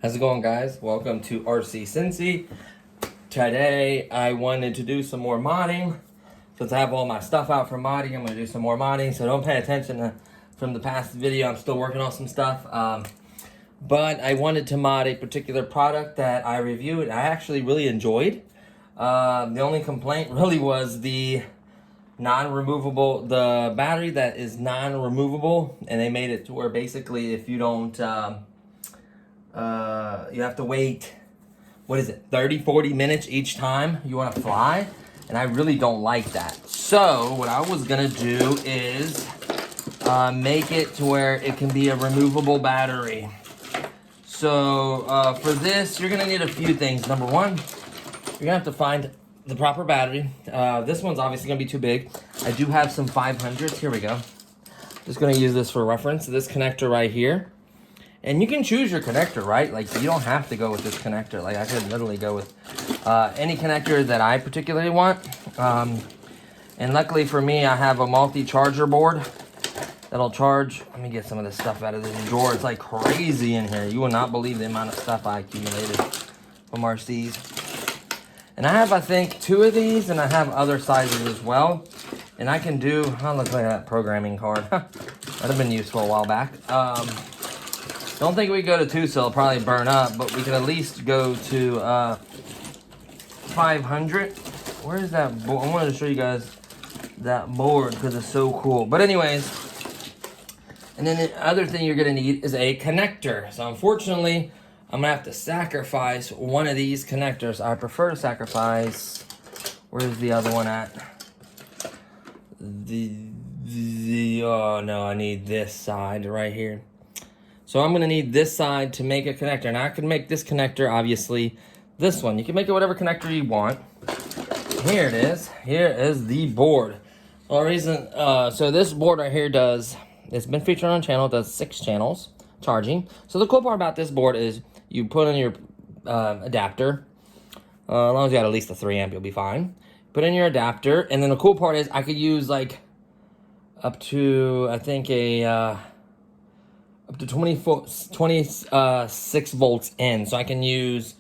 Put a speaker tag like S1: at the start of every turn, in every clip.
S1: How's it going, guys? Welcome to RC Cincy. Today I wanted to do some more modding. Since I have all my stuff out for modding, I'm going to do some more modding. So don't pay attention from the past video. I'm still working on some stuff. But I wanted to mod a particular product that I reviewed. I actually really enjoyed. The only complaint really was the non-removable, the battery that is non-removable. And they made it to where basically if you don't... you have to wait, 30-40 minutes each time you want to fly, and I really don't like that. So what I was gonna do is make it to where it can be a removable battery. So for this, you're gonna need a few things. Number one, you're gonna have to find the proper battery. This one's obviously gonna be too big. I do have some 500s. Here we go. Just gonna use this for reference. This connector right here. And you can choose your connector, right? Like, you don't have to go with this connector. Like, I could literally go with any connector that I particularly want. And luckily for me, I have a multi-charger board that'll charge. Let me get some of this stuff out of this drawer. It's like crazy in here. You will not believe the amount of stuff I accumulated from RCs. And I have, I think, 2 of these, and I have other sizes as well. And I can do, oh, look at that programming card. That'd have been useful a while back. Don't think we go to 2, so it'll probably burn up, but we can at least go to 500. Where is that board? I wanted to show you guys that board because it's so cool. But anyways, and then the other thing you're gonna need is a connector. So unfortunately, I'm gonna have to sacrifice one of these connectors. I prefer to sacrifice, where's the other one at? Oh no, I need this side right here. So I'm going to need this side to make a connector. Now I can make this connector, obviously, this one. You can make it whatever connector you want. Here it is. Here is the board. Well, so this board right here it's been featured on the channel, it does 6 channels charging. So the cool part about this board is you put in your adapter. As long as you got at least a 3 amp, you'll be fine. Put in your adapter. And then the cool part is I could use like up to, I think, up to 26 volts in. So I can use,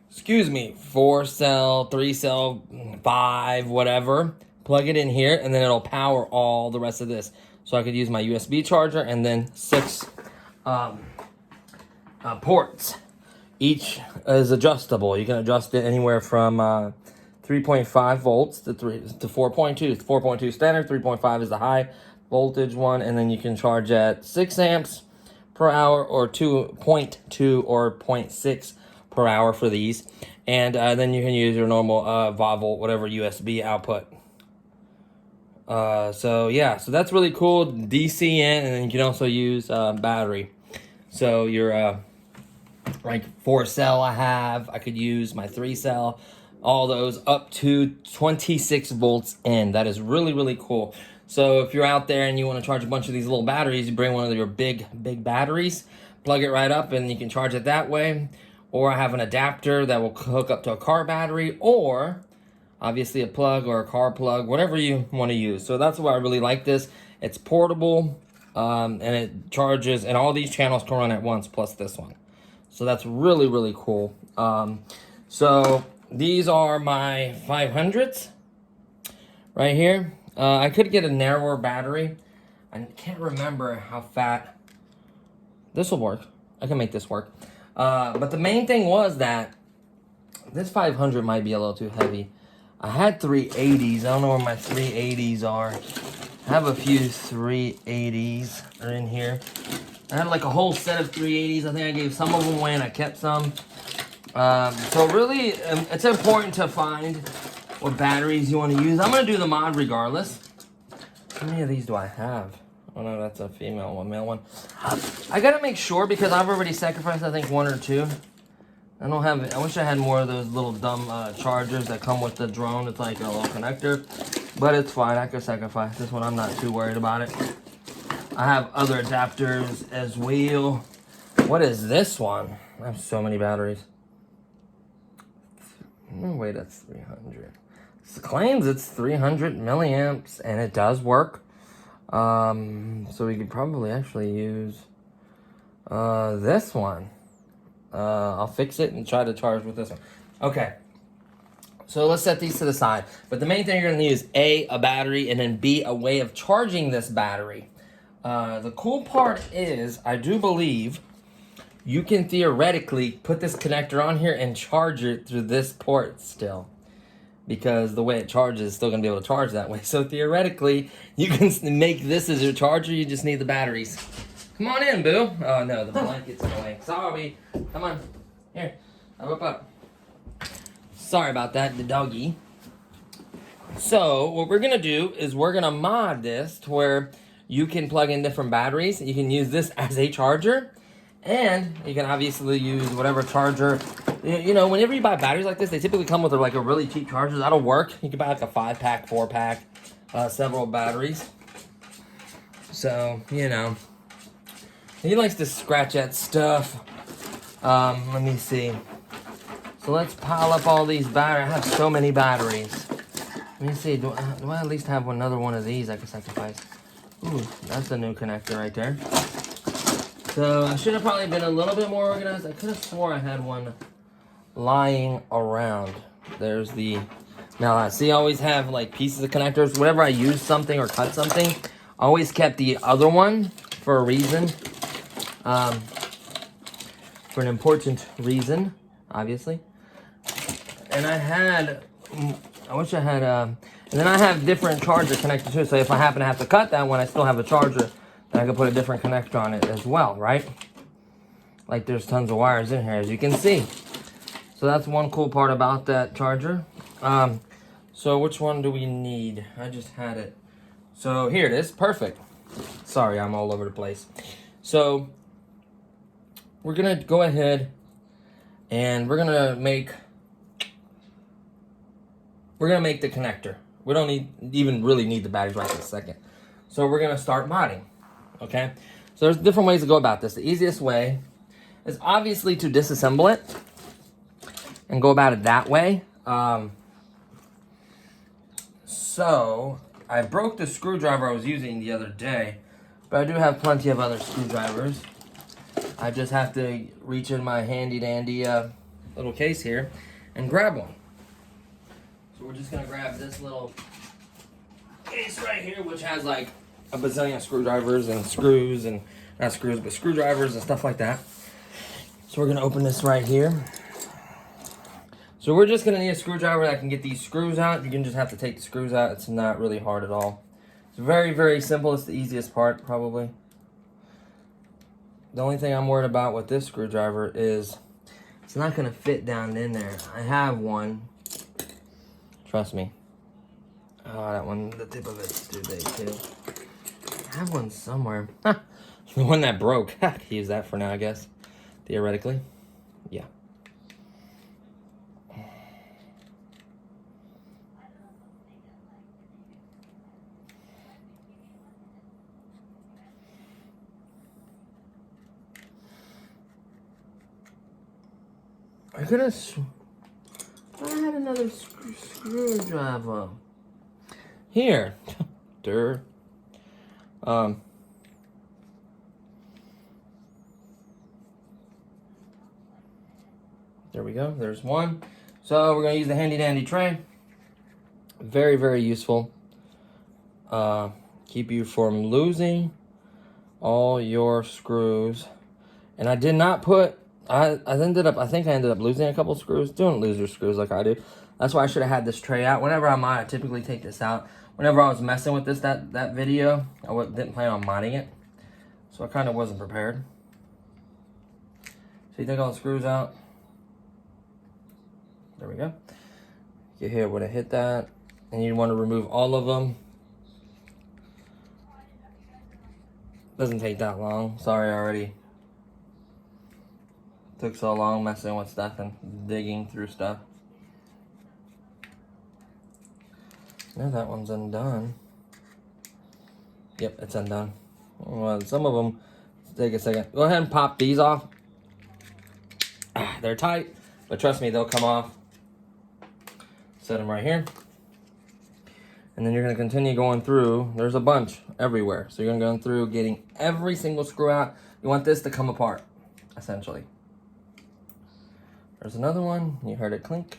S1: 4 cell, 3 cell, 5, whatever. Plug it in here, and then it'll power all the rest of this. So I could use my USB charger and then 6 ports. Each is adjustable. You can adjust it anywhere from 3.5 volts to 4.2. 4.2 standard, 3.5 is the high voltage one, and then you can charge at 6 amps per hour or 2.2 or 0.6 per hour for these. And then you can use your normal 5 volt, whatever USB output. So yeah, so that's really cool. DC in, and then you can also use battery. So your like 4 cell I could use my 3 cell, all those up to 26 volts in. That is really, really cool. So if you're out there and you want to charge a bunch of these little batteries, you bring one of your big batteries, plug it right up, and you can charge it that way. Or I have an adapter that will hook up to a car battery, or obviously a plug or a car plug, whatever you want to use. So that's why I really like this. It's portable, and it charges, and all these channels can run at once, plus this one. So that's really, really cool. So these are my 500s right here. I could get a narrower battery. I can't remember how fat. This will work. I can make this work. But the main thing was that this 500 might be a little too heavy. I had 380s. I don't know where my 380s are. I have a few 380s are in here. I had like a whole set of 380s. I think I gave some of them away and I kept some. So really, it's important to find what batteries you want to use. I'm going to do the mod regardless. How many of these do I have? Oh no, that's a female one, male one. I got to make sure because I've already sacrificed, I think, 1 or 2. I don't have it. I wish I had more of those little dumb chargers that come with the drone. It's like a little connector, but it's fine. I could sacrifice this one. I'm not too worried about it. I have other adapters as well. What is this one? I have so many batteries. No way, that's 300. It claims it's 300 milliamps, and it does work. So we could probably actually use this one. I'll fix it and try to charge with this one. Okay. So let's set these to the side. But the main thing you're going to need is A, a battery, and then B, a way of charging this battery. The cool part is, I do believe, you can theoretically put this connector on here and charge it through this port still. Because the way it charges is still going to be able to charge that way. So theoretically, you can make this as your charger. You just need the batteries. Come on in, boo. Oh, no, the blanket's in the way. Sorry. Come on. Here. Up. Sorry about that, the doggy. So what we're gonna do is we're gonna mod this to where you can plug in different batteries. You can use this as a charger, and you can obviously use whatever charger. You know, whenever you buy batteries like this, they typically come with like a really cheap charger. That'll work. You can buy like a 5-pack, 4-pack, several batteries. So, you know, he likes to scratch at stuff. Let me see. So let's pile up all these batteries. I have so many batteries. Let me see. Do I at least have another one of these I can sacrifice? Ooh, that's a new connector right there. So I should have probably been a little bit more organized. I could have swore I had one lying around. There's the... Now, I see I always have like pieces of connectors. Whenever I use something or cut something, I always kept the other one for a reason. For an important reason, obviously. And I wish I had, and then I have different charger connectors too, so if I happen to have to cut that one, I still have a charger that I can put a different connector on it as well, right? Like there's tons of wires in here, as you can see. So that's one cool part about that charger. So which one do we need? I just had it. So here it is, perfect. Sorry, I'm all over the place. So we're gonna go ahead and we're gonna make the connector. We don't even really need the batteries right this second. So we're gonna start modding, okay? So there's different ways to go about this. The easiest way is obviously to disassemble it and go about it that way. So I broke the screwdriver I was using the other day, but I do have plenty of other screwdrivers. I just have to reach in my handy dandy little case here and grab one. So we're just gonna grab this little case right here, which has like a bazillion screwdrivers and screws, and not screws, but screwdrivers and stuff like that. So we're gonna open this right here. So we're just gonna need a screwdriver that can get these screws out. You can just have to take the screws out. It's not really hard at all. It's very, very simple. It's the easiest part, probably. The only thing I'm worried about with this screwdriver is it's not gonna fit down in there. I have one. Trust me. Oh, that one, the tip of it's too big too. I have one somewhere. The one that broke. I can use that for now, I guess. Theoretically. Yeah. I could have... I had another screwdriver. Here. There we go. There's one. So we're going to use the handy dandy tray. Very, very useful. Keep you from losing all your screws. And I did not put... I think I ended up losing a couple screws. Don't lose your screws like I do. That's why I should have had this tray out. Whenever I'm on, I typically take this out. Whenever I was messing with this, that video, I didn't plan on modding it. So I kind of wasn't prepared. So you take all the screws out. There we go. You hear when I hit that. And you want to remove all of them. Doesn't take that long. Sorry already. Took so long messing with stuff and digging through stuff. Now that one's undone. Yep, it's undone. Well, some of them take a second. Go ahead and pop these off. They're tight, but trust me, they'll come off. Set them right here. And then you're going to continue going through. There's a bunch everywhere. So you're going to go through getting every single screw out. You want this to come apart, essentially. There's another one. You heard it clink.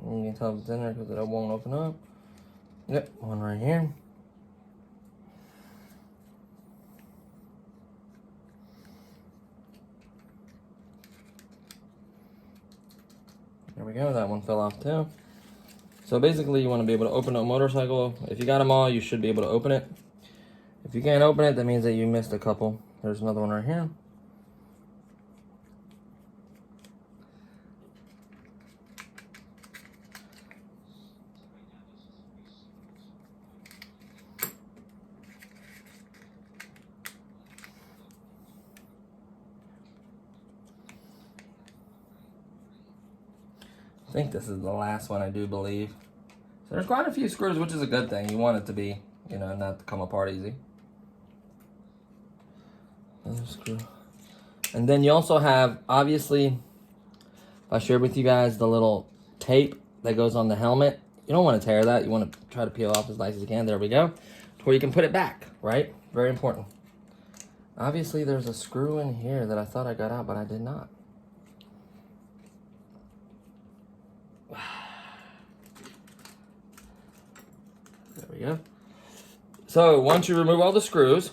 S1: You can tell if it's in there because it won't open up. Yep, one right here. There we go, that one fell off too. So basically you want to be able to open a motorcycle. If you got them all, you should be able to open it. If you can't open it, that means that you missed a couple. There's another one right here. I think this is the last one, I do believe. So there's quite a few screws, which is a good thing. You want it to be, you know, not to come apart easy. Another screw. And then you also have, obviously, I shared with you guys the little tape that goes on the helmet. You don't want to tear that. You want to try to peel off as nice as you can. There we go. To where you can put it back, right? Very important. Obviously, there's a screw in here that I thought I got out, but I did not. There we go. So once you remove all the screws,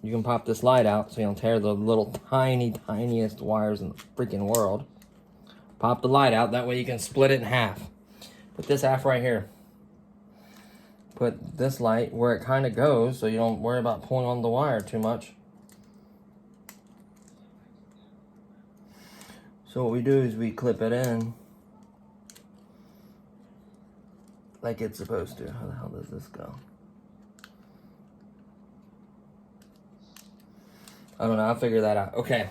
S1: you can pop this light out so you don't tear the little tiniest wires in the freaking world. Pop the light out, that way you can split it in half. Put this half right here. Put this light where it kind of goes so you don't worry about pulling on the wire too much. So what we do is we clip it in like it's supposed to. How the hell does this go? I don't know, I'll figure that out. Okay.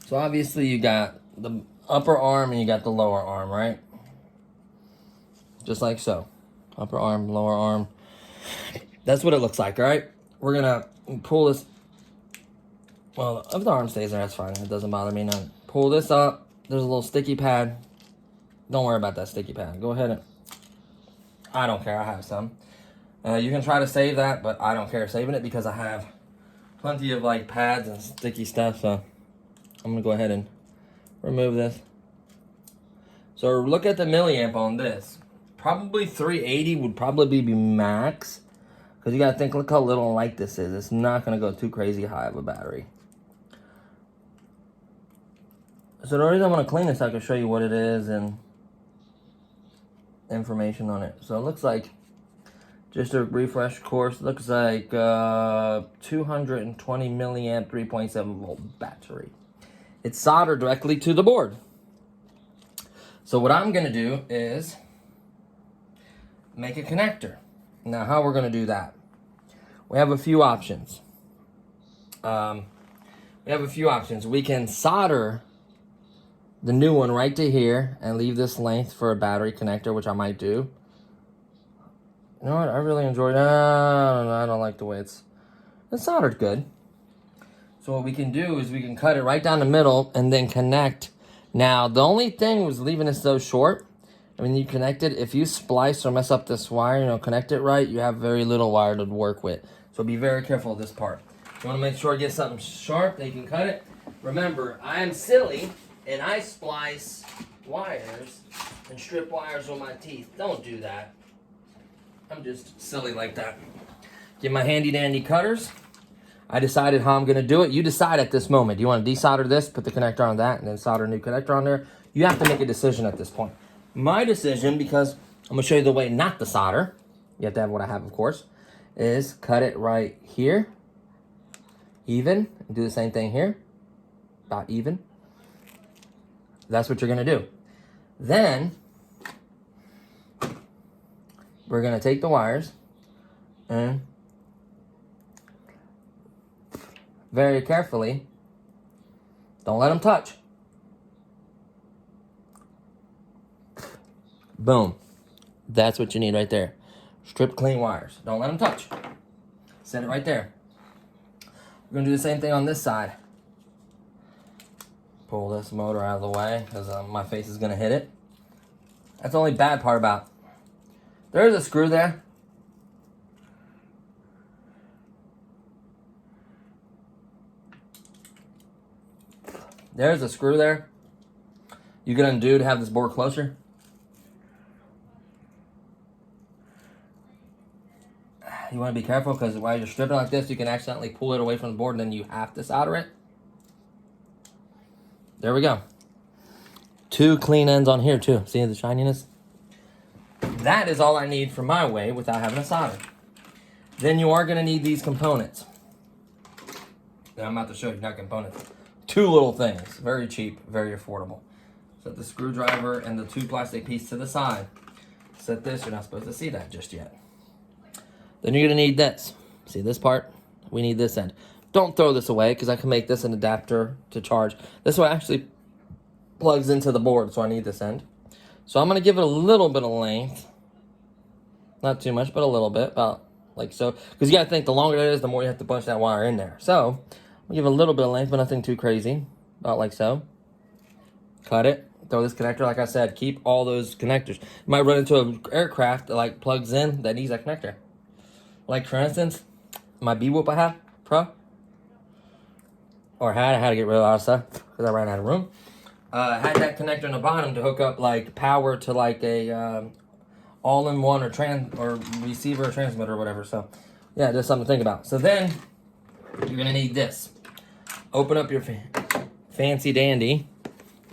S1: So obviously you got the upper arm and you got the lower arm, right? Just like so. Upper arm, lower arm. That's what it looks like, right? We're gonna pull this. Well, if the arm stays there, that's fine. It doesn't bother me none. Pull this up. There's a little sticky pad. Don't worry about that sticky pad. Go ahead and... I don't care, I have some. You can try to save that, but I don't care saving it because I have plenty of like pads and sticky stuff, so I'm gonna go ahead and remove this. So look at the milliamp on this. Probably 380 would probably be max, because you gotta think, look how little light this is. It's not gonna go too crazy high of a battery. So the reason I want to clean this, I can show you what it is and information on it. So it looks like, just a refresh course, looks like 220 milliamp 3.7 volt battery. It's soldered directly to the board. So what I'm gonna do is make a connector. Now how we're gonna do that? We have a few options. We can solder the new one right to here and leave this length for a battery connector, which I might do. You know what? I really enjoyed it. I don't like the way it's soldered good. So what we can do is we can cut it right down the middle and then connect. Now, the only thing was leaving it so short. I mean, you connect it. If you splice or mess up this wire, you know, connect it right, you have very little wire to work with. So be very careful of this part. You want to make sure you get something sharp that you can cut it. Remember, I am silly and I splice wires and strip wires with my teeth. Don't do that. I'm just silly like that. Get my handy dandy cutters. I decided how I'm gonna do it. You decide at this moment. Do you want to desolder this, put the connector on that, and then solder a new connector on there? You have to make a decision at this point. My decision, because I'm gonna show you the way not to solder, you have to have what I have, of course, is cut it right here, even, and do the same thing here, about even. That's what you're gonna do. Then, we're gonna take the wires and very carefully, don't let them touch. Boom. That's what you need right there. Strip clean wires. Don't let them touch. Set it right there. We're gonna do the same thing on this side. Pull this motor out of the way because my face is gonna hit it. That's the only bad part about it. There's a screw there. There's a screw there. You can undo to have this board closer. You want to be careful because while you're stripping like this, you can accidentally pull it away from the board and then you have to solder it. There we go. 2 clean ends on here too. See the shininess? That is all I need for my way without having to solder. Then you are going to need these components. Now I'm about to show you, not components. 2 little things. Very cheap, very affordable. Set the screwdriver and the 2 plastic pieces to the side. Set this, you're not supposed to see that just yet. Then you're going to need this. See this part? We need this end. Don't throw this away because I can make this an adapter to charge. This one actually plugs into the board, so I need this end. So I'm going to give it a little bit of length. Not too much, but a little bit. About like so. Because you got to think, the longer it is, the more you have to punch that wire in there. So I'll give it a little bit of length, but nothing too crazy. About like so. Cut it. Throw this connector. Like I said, keep all those connectors. You might run into an aircraft that like plugs in that needs that connector. Like for instance, my B-Whoop I have, Pro. Or I had to get rid of a lot of stuff because I ran out of room. Had that connector in the bottom to hook up like power to like a all-in-one or receiver or transmitter or whatever. So yeah, just something to think about. So then you're gonna need this. Open up your fancy dandy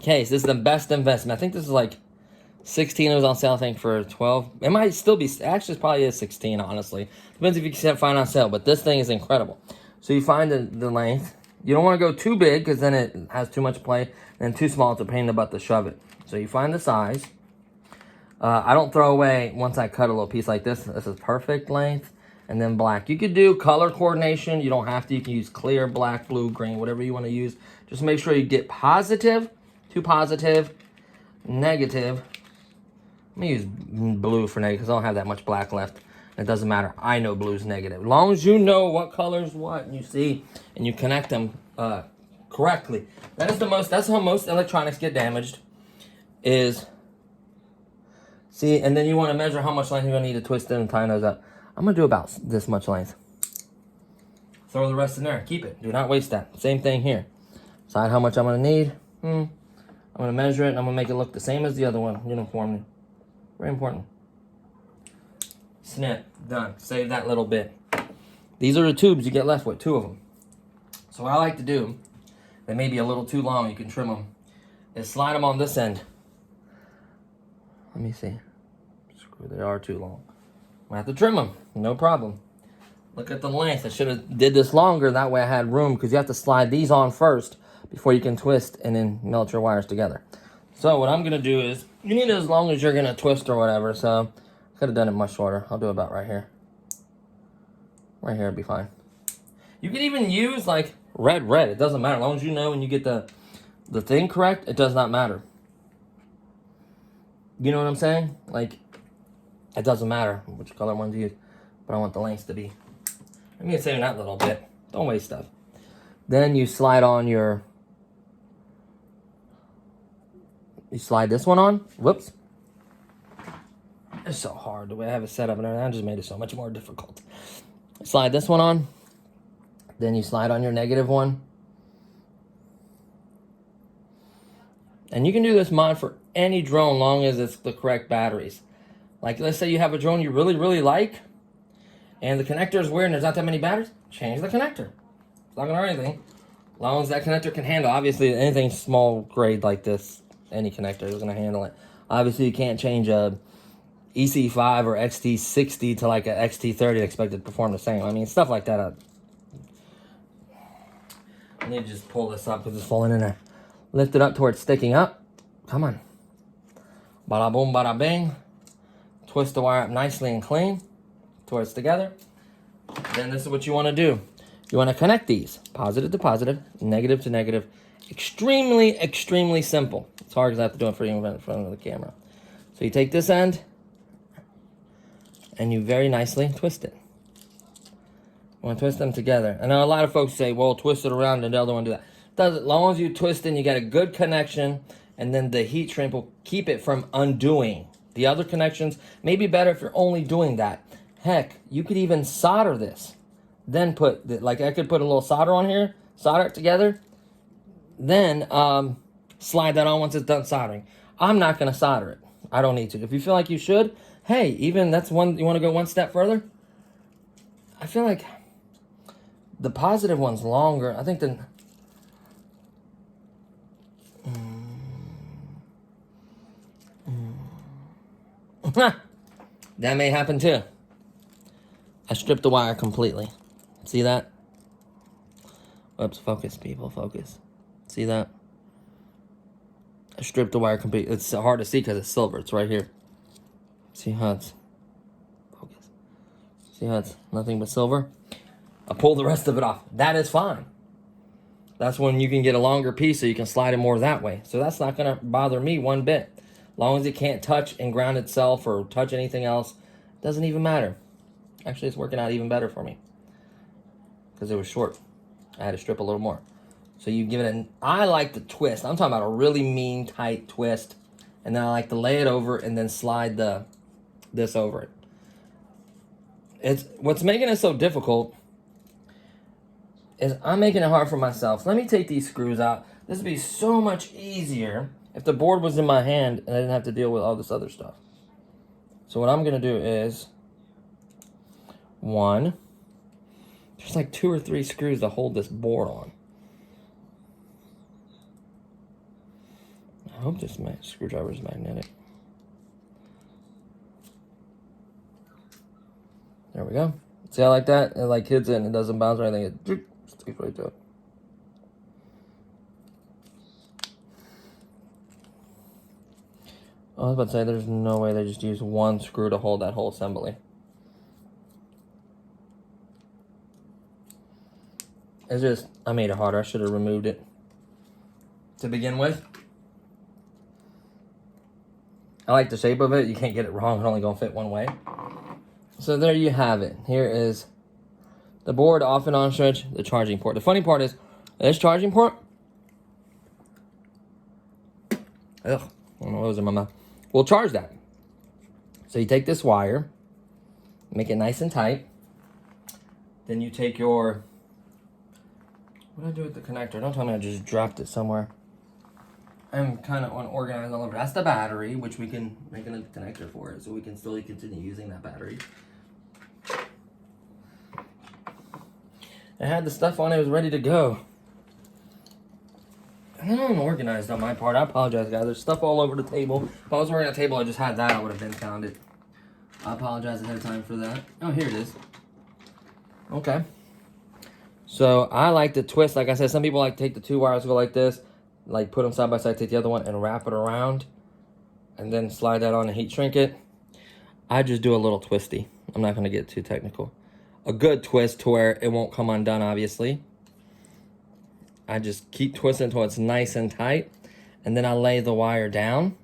S1: case. This is the best investment. I think this is like 16. It was on sale, I think, for 12. It might still be, actually it probably is 16, honestly. Depends if you can find on sale, but this thing is incredible. So you find the length. You don't want to go too big because then it has too much play, and too small, it's a pain in the butt to shove it. So you find the size. I don't throw away once I cut a little piece like this. This is perfect length. And then black. You could do color coordination. You don't have to. You can use clear, black, blue, green, whatever you want to use. Just make sure you get positive to positive, negative. I'm going to use blue for negative because I don't have that much black left. It doesn't matter. I know blue's negative. As long as you know what color's what and you see and you connect them correctly. That's how most electronics get damaged is, see, and then you want to measure how much length you're going to need to twist it and tie those up. I'm going to do about this much length. Throw the rest in there. Keep it. Do not waste that. Same thing here. Decide how much I'm going to need. I'm going to measure it and I'm going to make it look the same as the other one uniformly. Very important. Snip. Done. Save that little bit. These are the tubes you get left with. 2 of them. So what I like to do, they may be a little too long, you can trim them, is slide them on this end. Let me see. Screw, they are too long. I have to trim them. No problem. Look at the length. I should have did this longer. That way I had room because you have to slide these on first before you can twist and then melt your wires together. So what I'm going to do is, you need it as long as you're going to twist or whatever. So I could have done it much shorter. I'll do it about right here. Right here would be fine. You can even use like red. It doesn't matter. As long as you know when you get the thing correct, it does not matter. You know what I'm saying? Like, it doesn't matter which color ones you use. But I want the lengths to be. I'm going to save that little bit. Don't waste stuff. Then you slide on your... You slide this one on. Whoops. It's so hard the way I have it set up and everything. I just made it so much more difficult. Slide this one on. Then you slide on your negative one. And you can do this mod for any drone long as it's the correct batteries. Like, let's say you have a drone you really, really like, and the connector is weird and there's not that many batteries, change the connector. It's not going to hurt anything. As long as that connector can handle, obviously, anything small grade like this, any connector is going to handle it. Obviously, you can't change a EC5 or XT60 to like a XT30 and expect it to perform the same. I mean, stuff like that. I need to just pull this up because it's falling in there. Lift it up to where it's sticking up. Come on. Bada boom, bada bing. Twist the wire up nicely and clean to where it's together. Then this is what you want to do. You want to connect these. Positive to positive, negative to negative. Extremely, extremely simple. It's hard because I have to do it for you in front of the camera. So you take this end and you very nicely twist it. You want to twist them together. I know a lot of folks say, well, twist it around and the other one do that. As long as you twist it and you get a good connection, and then the heat shrink will keep it from undoing. The other connections may be better if you're only doing that. Heck, you could even solder this. Then put, like I could put a little solder on here, solder it together. then slide that on once it's done soldering. I'm not going to solder it. I don't need to. If you feel like you should, hey, even that's one, you want to go one step further? I feel like the positive one's longer. I think the... That may happen too. I stripped the wire completely. See that? Oops, focus, people, focus. See that? I stripped the wire completely. It's hard to see because it's silver. It's right here. See how it's... Focus. See how it's nothing but silver? I pulled the rest of it off. That is fine. That's when you can get a longer piece so you can slide it more that way. So that's not going to bother me one bit. As long as it can't touch and ground itself or touch anything else, it doesn't even matter. Actually, it's working out even better for me because it was short. I had to strip a little more. So you give it an... I like the twist. I'm talking about a really mean, tight twist. And then I like to lay it over and then slide this over it. It's what's making it so difficult is I'm making it hard for myself. Let me take these screws out. This would be so much easier if the board was in my hand and I didn't have to deal with all this other stuff. So what I'm going to do is... One... There's like 2 or 3 screws to hold this board on. I hope this screwdriver is magnetic. There we go. See, I like that. It like hits it and it doesn't bounce or anything. It sticks right to it. I was about to say there's no way they just use 1 screw to hold that whole assembly. It's just, I made it harder. I should have removed it to begin with. I like the shape of it. You can't get it wrong. It's only going to fit one way. So there you have it. Here is the board off and on switch, the charging port. The funny part is, this charging port, ugh, I don't know what was in my mouth. We'll charge that. So you take this wire, make it nice and tight. Then you take your... What did I do with the connector? Don't tell me I just dropped it somewhere. I'm kind of unorganized all over. That's the battery, which we can make a connector for it, so we can still continue using that battery. I had the stuff on it, was ready to go. I'm unorganized on my part. I apologize, guys. There's stuff all over the table. If I was working at a table, I just had that, I would have been found it. I apologize ahead of time for that. Oh, here it is. Okay. So I like to twist. Like I said, some people like to take the 2 wires, go like this, like put them side by side, take the other one and wrap it around and then slide that on and heat shrink it. I just do a little twisty. I'm not going to get too technical. A good twist to where it won't come undone, obviously. I just keep twisting until it's nice and tight, and then I lay the wire down.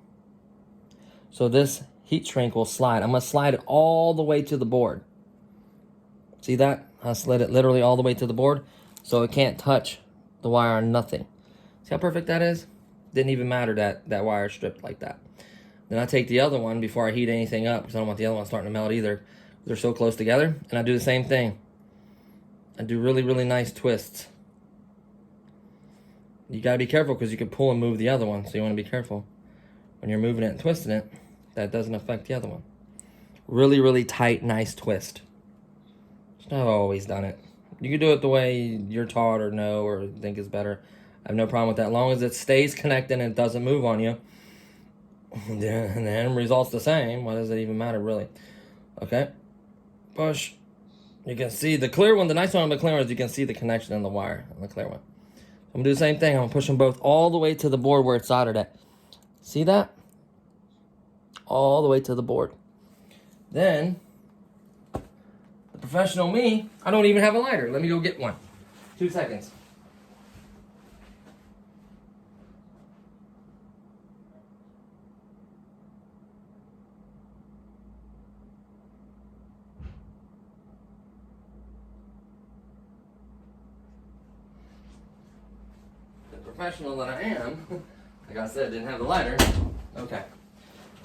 S1: So this heat shrink will slide. I'm going to slide it all the way to the board. See that? I slid it literally all the way to the board, so it can't touch the wire or nothing. See how perfect that is? Didn't even matter that wire stripped like that. Then I take the other one before I heat anything up, because I don't want the other one starting to melt either. They're so close together, and I do the same thing. I do really, really nice twists. You gotta be careful because you can pull and move the other one, so you want to be careful when you're moving it and twisting it. That doesn't affect the other one. Really, really tight, nice twist. I've always done it. You can do it the way you're taught or know or think is better. I have no problem with that. As long as it stays connected and it doesn't move on you, and the end result's the same. Why does it even matter, really? Okay. Push. You can see the clear one. The nice one on the clear one is you can see the connection in the wire on the clear one. I'm going to do the same thing. I'm going to push them both all the way to the board where it's soldered at. See that? All the way to the board. Then... professional me, I don't even have a lighter. Let me go get one. 2 seconds. The professional that I am, like I said, didn't have the lighter. Okay.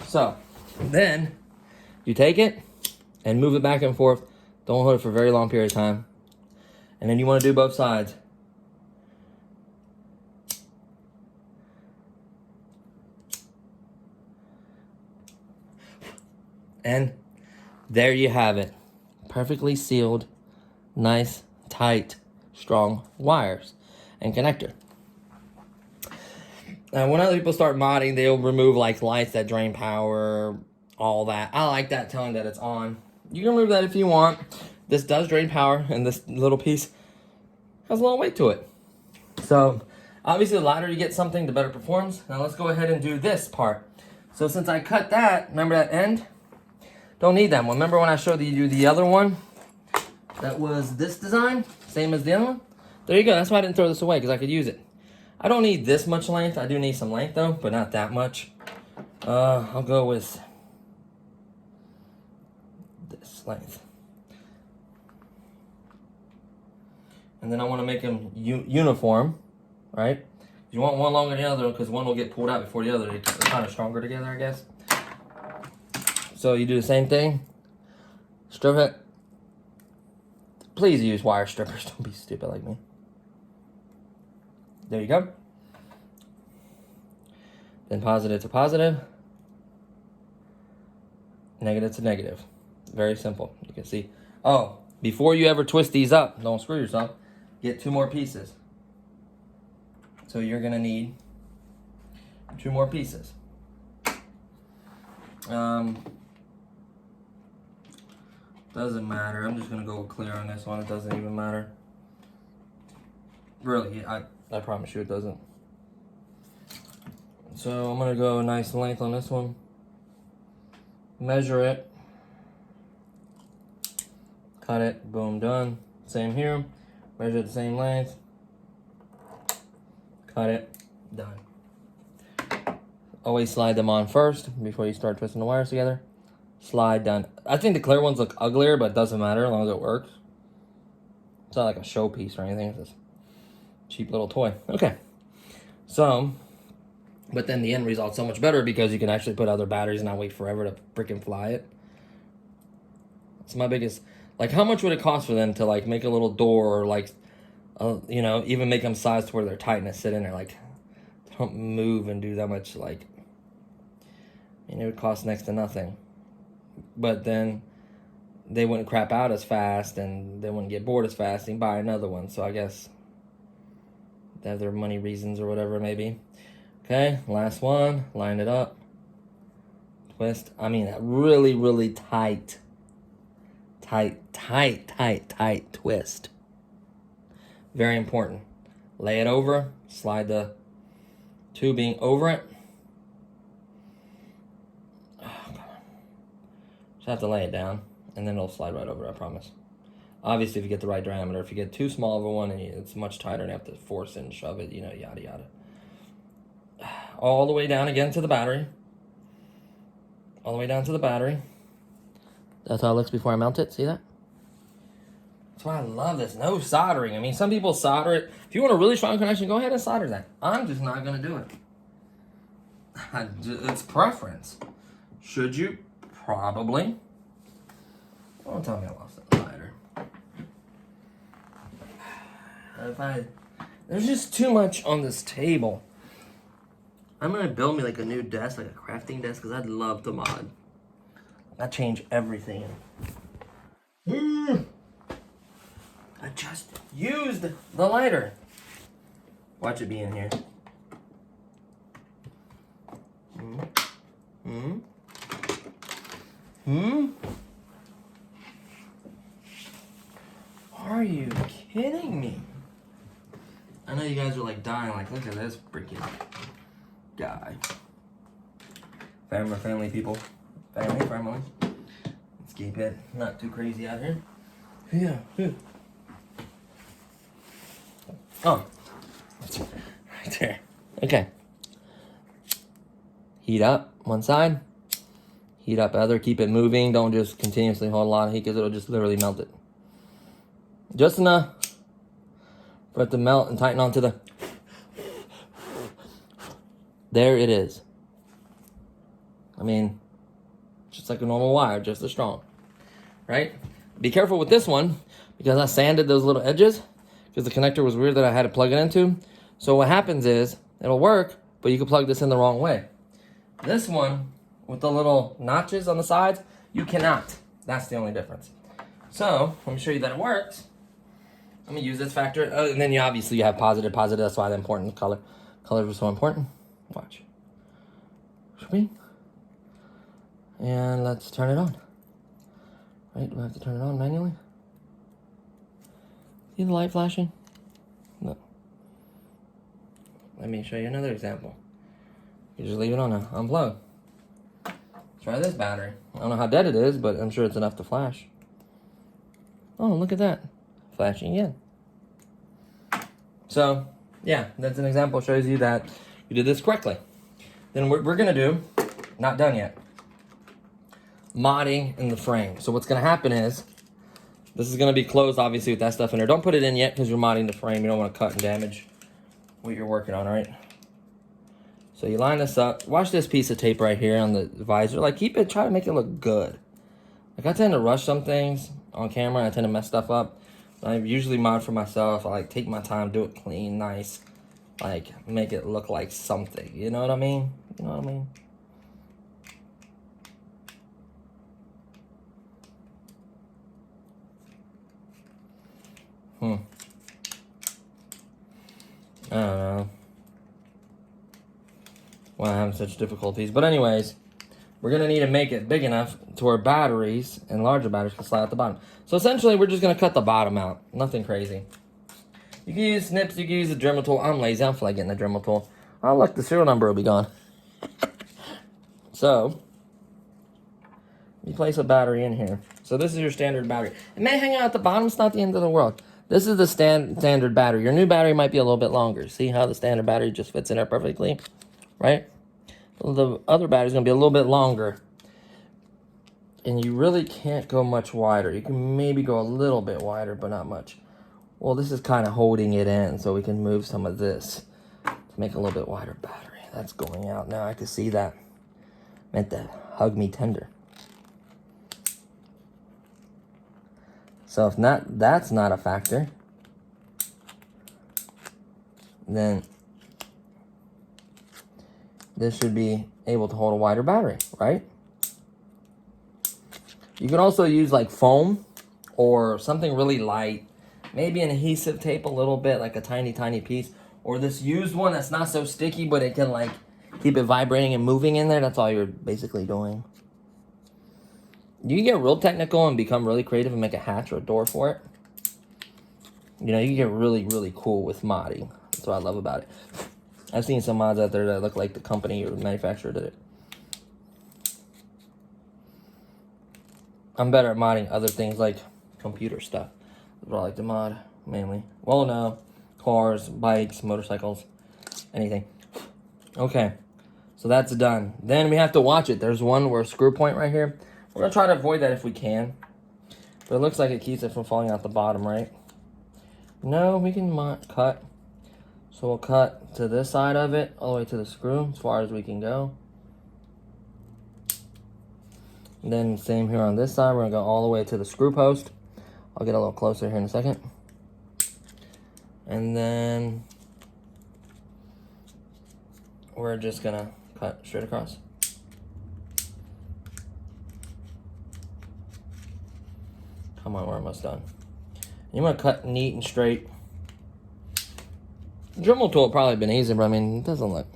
S1: So, then you take it and move it back and forth. Don't hold it for a very long period of time. And then you want to do both sides. And there you have it. Perfectly sealed, nice, tight, strong wires and connector. Now, when other people start modding, they'll remove like lights that drain power, all that. I like that, telling that it's on. You can remove that if you want. This does drain power, and this little piece has a little weight to it. So, obviously, the louder you get something, the better it performs. Now, let's go ahead and do this part. So, since I cut that, remember that end? Don't need that one. Remember when I showed you the other one? That was this design, same as the other one? There you go. That's why I didn't throw this away, because I could use it. I don't need this much length. I do need some length, though, but not that much. I'll go with this length. And then I want to make them uniform, right? You want one longer than the other because one will get pulled out before the other. They're kind of stronger together, I guess. So you do the same thing. Strip it. Please use wire strippers. Don't be stupid like me. There you go. Then positive to positive. Negative to negative. Very simple. You can see. Oh, before you ever twist these up, don't screw yourself. Get 2 more pieces. So you're going to need 2 more pieces. Doesn't matter. I'm just going to go clear on this one. It doesn't even matter. Really, I promise you it doesn't. So I'm going to go a nice length on this one. Measure it. Cut it. Boom, done. Same here. Measure the same length. Cut it. Done. Always slide them on first before you start twisting the wires together. Slide done. I think the clear ones look uglier, but it doesn't matter as long as it works. It's not like a showpiece or anything. It's just a cheap little toy. Okay. So, but then the end result's so much better because you can actually put other batteries and not wait forever to freaking fly it. It's my biggest... Like, how much would it cost for them to, like, make a little door or, like, you know, even make them sized to where they're tight and they sit in there, like, don't move and do that much, like, I mean, it would cost next to nothing. But then they wouldn't crap out as fast and they wouldn't get bored as fast and buy another one. So I guess they have their money reasons or whatever, maybe. Okay, last one. Line it up. Twist. I mean, really, really tight. Tight twist. Very important. Lay it over. Slide the tubing over it. Oh, God. Just have to lay it down, and then it'll slide right over, I promise. Obviously, if you get the right diameter. If you get too small of a one, and it's much tighter, and you have to force it and shove it, you know, yada, yada. All the way down again to the battery. All the way down to the battery. That's how it looks before I mount it. See that? That's why I love this. No soldering. I mean, some people solder it. If you want a really strong connection, go ahead and solder that. I'm just not going to do it. It's preference. Should you? Probably. Don't tell me I lost that lighter. There's just too much on this table. I'm going to build me like a new desk, like a crafting desk, because I'd love to mod. I change everything. I just used the lighter. Watch it be in here. Are you kidding me? I know you guys are like dying, like, look at this freaking guy. Family people. Family. Let's keep it not too crazy out here. Yeah. Oh. Right there. Okay. Heat up one side. Heat up other. Keep it moving. Don't just continuously hold a lot of heat because it'll just literally melt it. Just enough for it to melt and tighten onto the... There it is. I mean... just like a normal wire, just as strong, right? Be careful with this one because I sanded those little edges because the connector was weird that I had to plug it into. So what happens is it'll work, but you can plug this in the wrong way. This one with the little notches on the sides, You cannot. That's the only difference. So, let me show you that it works. Let me use this factor. And then you obviously have positive. That's why the important color. Colors are so important. Watch. Should we? And let's turn it on. Right, do I have to turn it on manually? See the light flashing? No. Let me show you another example. You just leave it on unplug. Try this battery. I don't know how dead it is, but I'm sure it's enough to flash. Oh, look at that. Flashing again. So, yeah, that's an example. Shows you that you did this correctly. Then what we're going to do, not done yet, modding in the frame. So what's going to happen is, this is going to be closed, obviously, with that stuff in there. Don't put it in yet because you're modding the frame. You don't want to cut and damage what you're working on, right? So you line this up. Watch this piece of tape right here on the visor. Like, keep it, try to make it look good. Like, I tend to rush some things on camera. I tend to mess stuff up. I usually mod for myself. I like take my time, do it clean, nice. Like, make it look like something. You know what I mean? You know what I mean? I don't know why I'm having such difficulties. But anyways, we're going to need to make it big enough to where batteries and larger batteries can slide at the bottom. So essentially, we're just going to cut the bottom out. Nothing crazy. You can use snips. You can use the Dremel tool. I'm lazy. I don't feel like getting the Dremel tool. Oh, look, the serial number will be gone. So, you place a battery in here. So this is your standard battery. It may hang out at the bottom. It's not the end of the world. This is the standard battery. Your new battery might be a little bit longer. See how the standard battery just fits in there perfectly? Right? The other battery is going to be a little bit longer. And you really can't go much wider. You can maybe go a little bit wider, but not much. Well, this is kind of holding it in, so we can move some of this to make a little bit wider battery. That's going out now. I can see that. Meant to hug me tender. So if not, that's not a factor, then this should be able to hold a wider battery, right? You can also use like foam or something really light, maybe an adhesive tape a little bit, like a tiny, tiny piece, or this used one that's not so sticky, but it can like keep it vibrating and moving in there. That's all you're basically doing. You can get real technical and become really creative and make a hatch or a door for it. You know, you can get really, really cool with modding. That's what I love about it. I've seen some mods out there that look like the company or the manufacturer did it. I'm better at modding other things like computer stuff. That's what I like to mod, mainly. Well, no. Cars, bikes, motorcycles, anything. Okay, so that's done. Then we have to watch it. There's one where a screw point right here. We're going to try to avoid that if we can. But it looks like it keeps it from falling out the bottom, right? No, we can cut. So we'll cut to this side of it, all the way to the screw, as far as we can go. And then same here on this side, we're going to go all the way to the screw post. I'll get a little closer here in a second. And then we're just going to cut straight across. Come on, we're almost done. You want to cut neat and straight. Dremel tool would probably been easier, but I mean, it doesn't look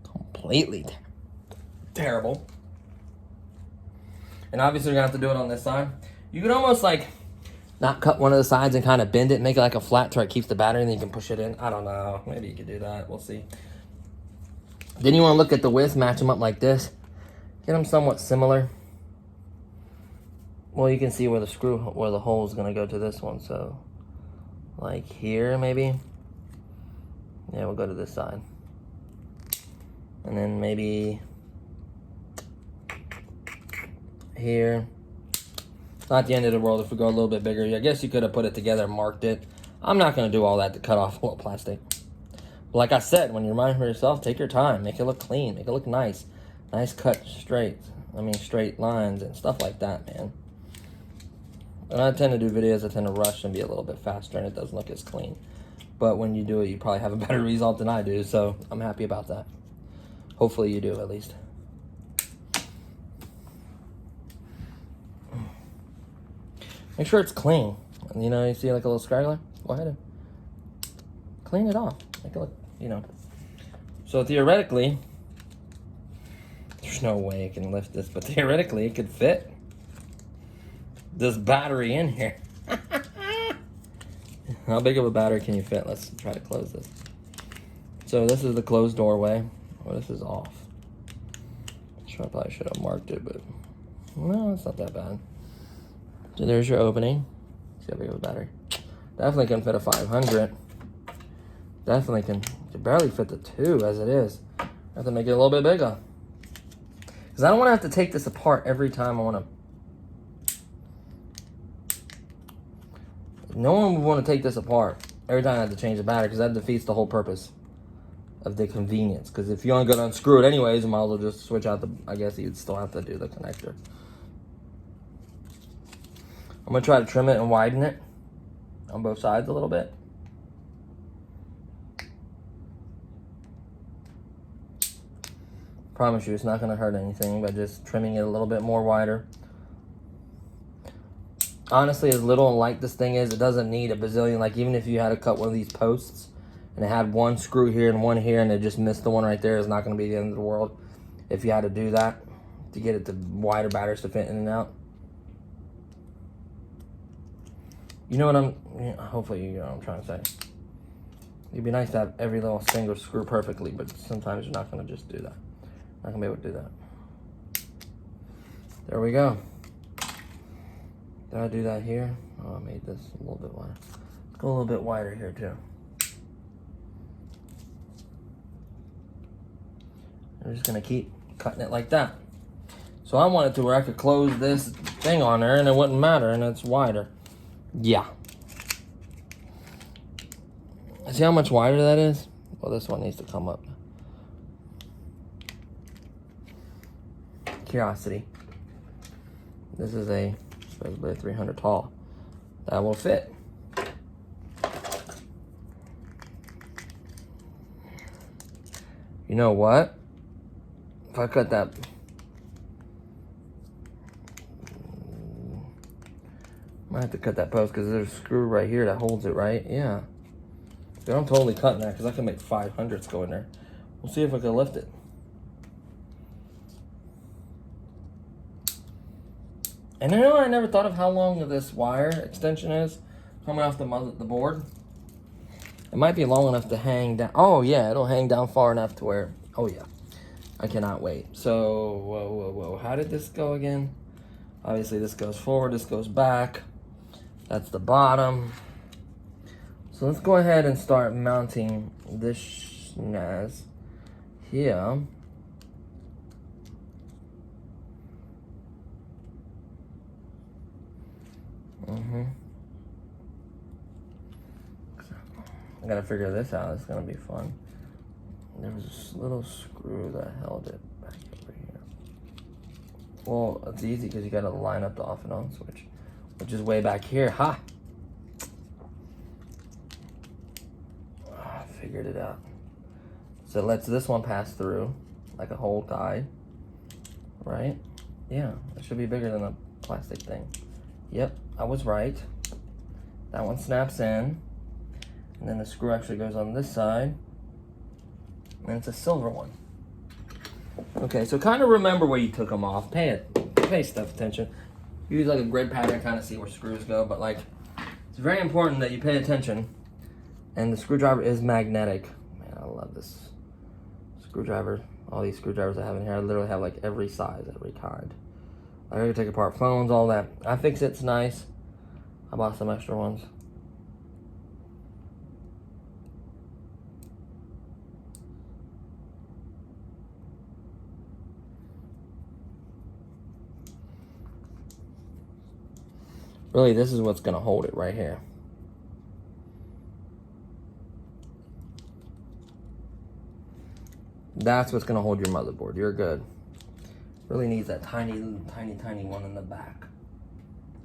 S1: completely terrible. And obviously, you're going to have to do it on this side. You can almost like not cut one of the sides and kind of bend it, make it like a flat to where it keeps the battery, and then you can push it in. I don't know. Maybe you could do that. We'll see. Then you want to look at the width, match them up like this. Get them somewhat similar. Well, you can see where the hole is going to go to this one. So, like here, maybe. Yeah, we'll go to this side. And then maybe here. It's not the end of the world if we go a little bit bigger. I guess you could have put it together and marked it. I'm not going to do all that to cut off a little plastic. But like I said, when you're minding for yourself, take your time. Make it look clean. Make it look nice. Nice cut straight. Straight lines and stuff like that, man. When I tend to do videos, I tend to rush and be a little bit faster, and it doesn't look as clean. But when you do it, you probably have a better result than I do, so I'm happy about that. Hopefully you do, at least. Make sure it's clean. And, you know, you see like a little straggler? Go ahead and clean it off. Make it look, you know. So theoretically, there's no way it can lift this, but theoretically it could fit this battery in here. How big of a battery can you fit? Let's try to close this. So this is the closed doorway. Oh, this is off. I probably should have marked it, but no, it's not that bad. So there's your opening. See how big of a battery. Definitely can fit a 500. Definitely can barely fit the 2 as it is. I have to make it a little bit bigger. Because I don't want to have to take this apart every time I want to. No one would want to take this apart every time I have to change the battery, because that defeats the whole purpose of the convenience. Because if you're only going to unscrew it anyways, you might as well just switch out the, I guess you'd still have to do the connector. I'm going to try to trim it and widen it on both sides a little bit. Promise you, it's not going to hurt anything by just trimming it a little bit more wider. Honestly, as little and light this thing is, it doesn't need a bazillion. Like, even if you had to cut one of these posts and it had one screw here and one here and it just missed the one right there, it's not going to be the end of the world if you had to do that to get it to wider batteries to fit in and out. You know what hopefully you know what I'm trying to say. It'd be nice to have every little single screw perfectly, but sometimes you're not going to just do that. Not going to be able to do that. There we go. Did I do that here? Oh, I made this a little bit wider. Let's go a little bit wider here too. I'm just gonna keep cutting it like that. So I want it to where I could close this thing on there and it wouldn't matter, and it's wider. Yeah. See how much wider that is? Well, this one needs to come up. Curiosity. This is supposedly a 300 tall. That will fit. You know what? If I cut that, might have to cut that post because there's a screw right here that holds it, right? Yeah. Dude, I'm totally cutting that because I can make 500s go in there. We'll see if I can lift it. And you know, I never thought of how long this wire extension is coming off the board. It might be long enough to hang down. Oh yeah, it'll hang down far enough to where, oh yeah, I cannot wait. So, whoa. How did this go again? Obviously this goes forward, this goes back. That's the bottom. So let's go ahead and start mounting this schnaz here. I gotta figure this out. It's gonna be fun. There was this little screw that held it back over here. Well, it's easy because you gotta line up the off and on switch, which is way back here. Ha! I figured it out. So it lets this one pass through like a whole guide, right? Yeah, it should be bigger than a plastic thing. Yep, I was right. That one snaps in, and then the screw actually goes on this side, and it's a silver one. Okay, so kind of remember where you took them off. Pay stuff attention. Use like a grid pattern, kind of see where screws go, but like, it's very important that you pay attention. And the screwdriver is magnetic. Man, I love this screwdriver. All these screwdrivers I have in here, I literally have like every size, every kind. I gotta take apart phones, all that. I fix it's nice. I bought some extra ones. Really, this is what's gonna hold it right here. That's what's gonna hold your motherboard. You're good. Really needs that tiny one in the back.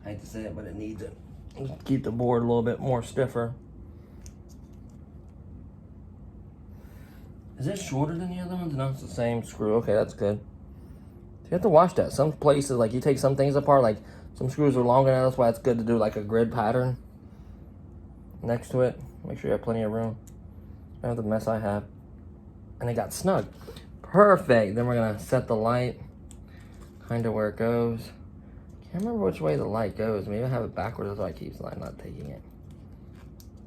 S1: I hate to say it, but it needs it. Just keep the board a little bit more stiffer. Is it shorter than the other ones? No, it's the same screw. Okay, that's good. You have to watch that. Some places, like you take some things apart, like Some screws are longer now, that's why it's good to do like a grid pattern next to it. Make sure you have plenty of room. I have the mess I have. And it got snug. Perfect. Then we're gonna set the light kind of where it goes. Can't remember which way the light goes. Maybe I have it backwards, that's why I keep not taking it.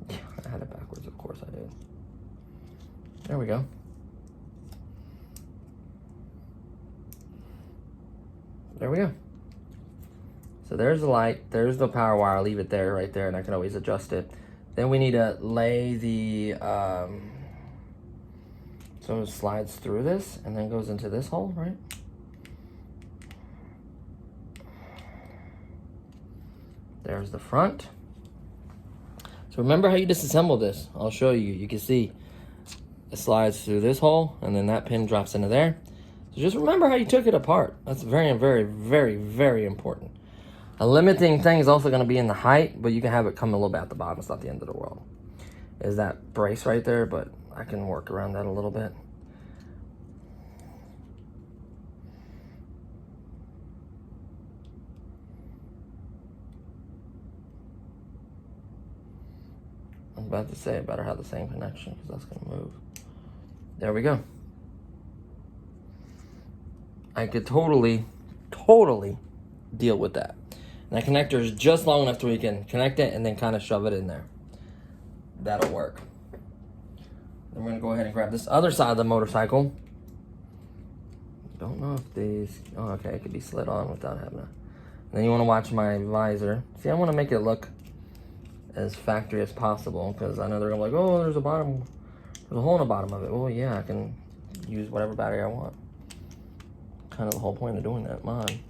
S1: Yeah, I had it backwards, of course I did. There we go. There we go. So there's the light, there's the power wire. I'll leave it there, right there, and I can always adjust it. Then we need to lay the, so it slides through this and then goes into this hole, right? There's the front. So remember how you disassemble this. I'll show you. You can see it slides through this hole and then that pin drops into there. So just remember how you took it apart. That's very, very, very, very important. A limiting thing is also going to be in the height, but you can have it come a little bit at the bottom. It's not the end of the world. Is that brace right there, but I can work around that a little bit. I was about to say it better have the same connection because that's going to move. There we go. I could totally deal with that. And that connector is just long enough to where you can connect it and then kind of shove it in there. That'll work. Then we're gonna go ahead and grab this other side of the motorcycle. Don't know if these, oh, okay, it could be slid on without having a, then you wanna watch my visor. See, I wanna make it look as factory as possible because I know they're gonna be like, oh, there's a bottom, there's a hole in the bottom of it. Well, yeah, I can use whatever battery I want. Kind of the whole point of doing that, mine.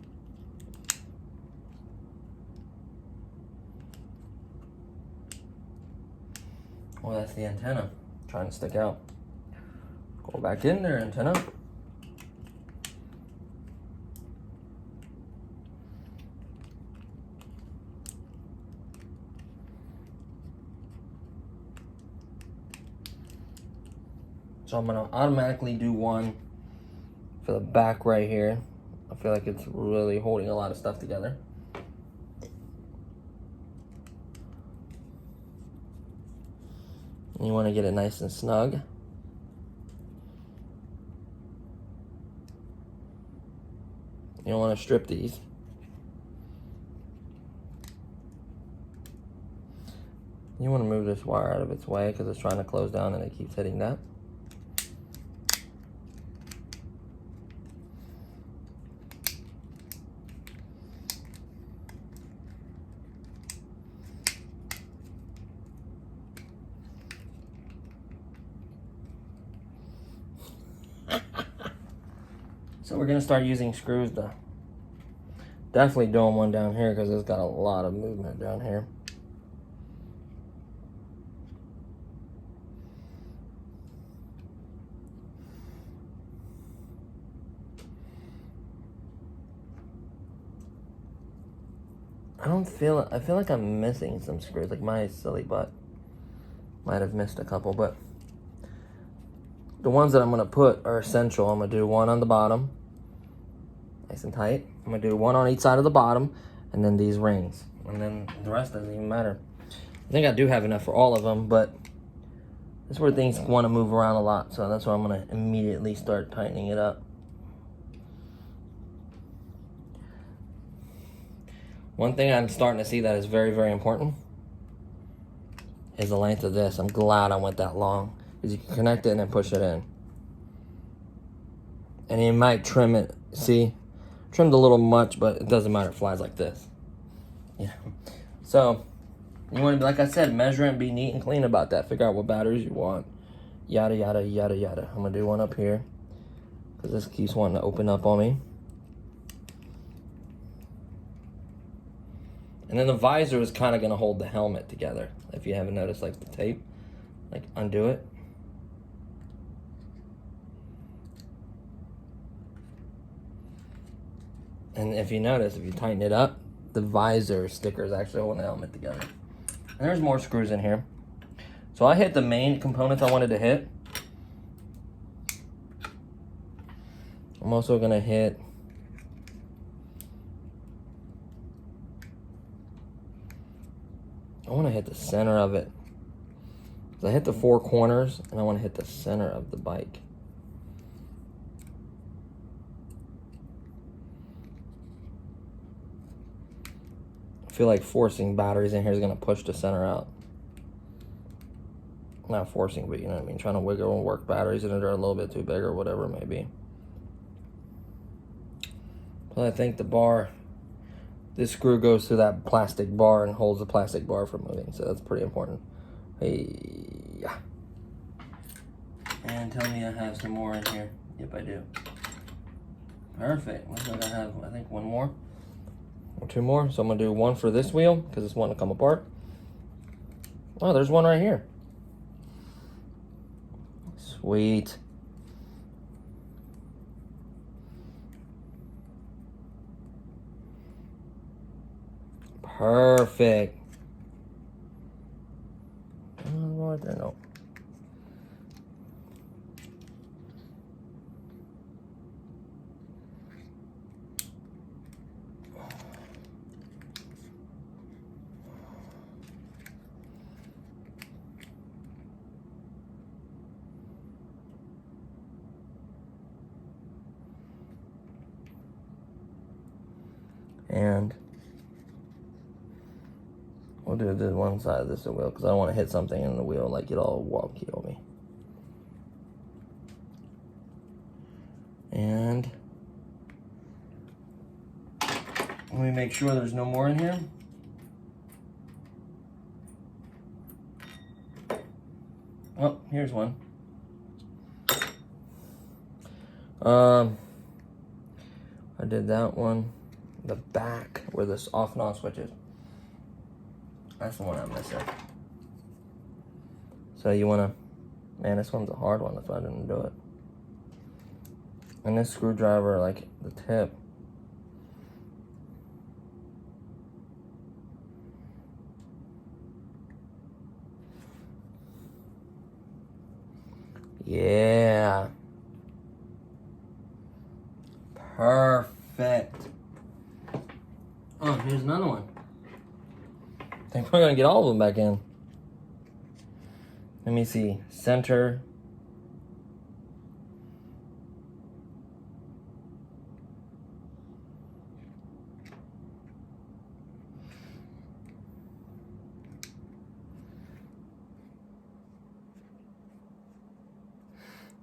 S1: Oh, that's the antenna trying to stick out. Go back in there, antenna. So I'm gonna automatically do one for the back right here. I feel like it's really holding a lot of stuff together. You want to get it nice and snug. You don't want to strip these. You want to move this wire out of its way because it's trying to close down and it keeps hitting that. So we're gonna start using screws to definitely doing one down here because it's got a lot of movement down here. I feel like I'm missing some screws, like my silly butt might have missed a couple, but the ones that I'm gonna put are essential. I'm gonna do one on the bottom, nice and tight. I'm gonna do one on each side of the bottom, and then these rings. And then the rest doesn't even matter. I think I do have enough for all of them, but this is where things wanna move around a lot, so that's why I'm gonna immediately start tightening it up. One thing I'm starting to see that is very, very important is the length of this. I'm glad I went that long because you can connect it and then push it in. And you might trim it, see? Trimmed a little much, but it doesn't matter, it flies like this. Yeah. So, you want to be, like I said, measure and be neat and clean about that. Figure out what batteries you want. Yada, yada, yada, yada. I'm going to do one up here because this keeps wanting to open up on me. And then the visor is kind of going to hold the helmet together. If you haven't noticed, like the tape, like undo it. And if you notice, if you tighten it up, the visor sticker is actually holding the helmet together. And there's more screws in here. So I hit the main components I wanted to hit. I'm also going to hit I want to hit the center of it. I hit the 4 corners, and I want to hit the center of the bike. I feel like forcing batteries in here is going to push the center out. Not forcing, but you know what I mean? Trying to wiggle and work batteries in it are a little bit too big or whatever it may be. But I think the bar, this screw goes through that plastic bar and holds the plastic bar from moving, so that's pretty important. Hey. And tell me I have some more in here. Yep, I do. Perfect. Looks like I have, I think, one more or 2 more. So I'm gonna do one for this wheel because it's one to come apart. Oh, there's one right here. Sweet. Perfect. Right there, no. And we'll do this one side of this wheel because I don't want to hit something in the wheel like get all wonky on me. And let me make sure there's no more in here. Oh, here's one. I did that one. The back where this off and on switches. That's the one I'm missing. So you wanna, man, this one's a hard one if I didn't do it. And this screwdriver, like the tip. Yeah. Perfect. Oh, here's another one. I think we're gonna get all of them back in. Let me see. Center.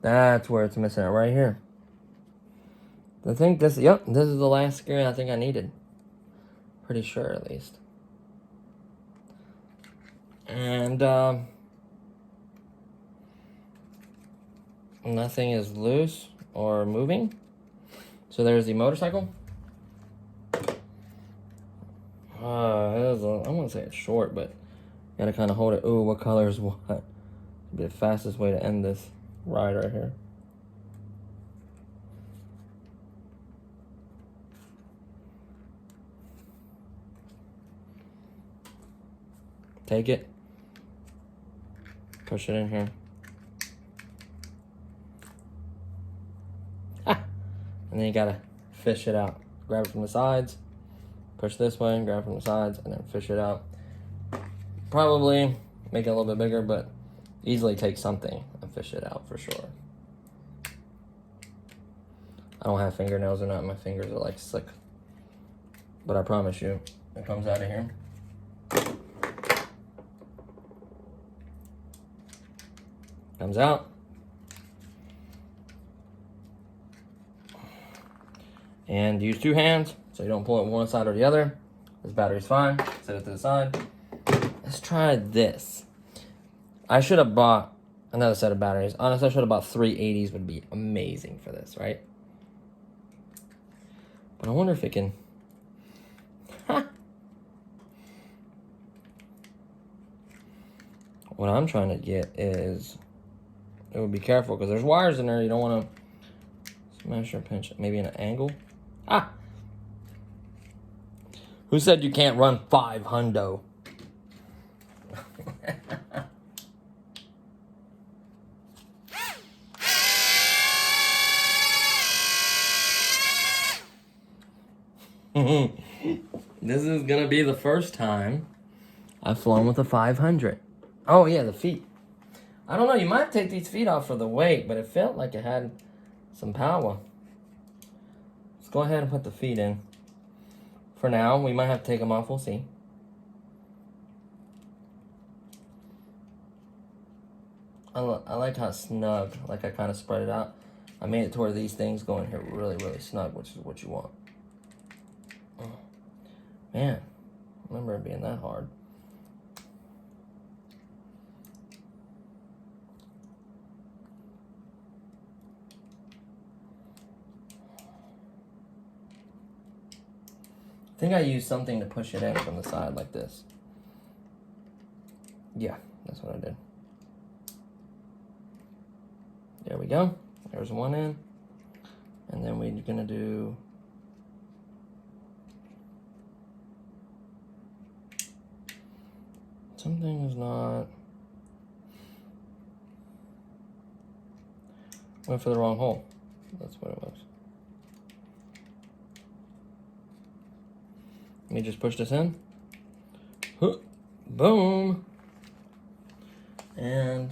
S1: That's where it's missing it, right here. I think this, yep, this is the last screw I think I needed. Pretty sure, at least. And, nothing is loose or moving. So there's the motorcycle. I wouldn't say it's short, but you gotta kind of hold it. Ooh, what color is what? It'd be the fastest way to end this ride right here. Take it. Push it in here. Ah! And then you gotta fish it out. Grab it from the sides. Push this way, grab it from the sides, and then fish it out. Probably make it a little bit bigger, but easily take something and fish it out for sure. I don't have fingernails or not. My fingers are like slick. But I promise you, it comes out of here. Comes out. And use 2 hands so you don't pull it one side or the other. This battery's fine. Set it to the side. Let's try this. I should have bought another set of batteries. Honestly, I should have bought 380s. Would be amazing for this, right? But I wonder if it can... What I'm trying to get is... It would be careful because there's wires in there. You don't want to smash or pinch it. Maybe in an angle. Ah! Who said you can't run 5 hundo? This is gonna be the first time I've flown with a 500. Oh yeah, the feet. I don't know, you might take these feet off for the weight, but it felt like it had some power. Let's go ahead and put the feet in. For now, we might have to take them off, we'll see. I like how snug, like I kind of spread it out. I made it to where these things go in here really, really snug, which is what you want. Oh, man, I remember it being that hard. I think I used something to push it in from the side like this. Yeah, that's what I did. There we go. There's one in. And then we're gonna do something is not went for the wrong hole. That's what it was. Let me just push this in. Boom. And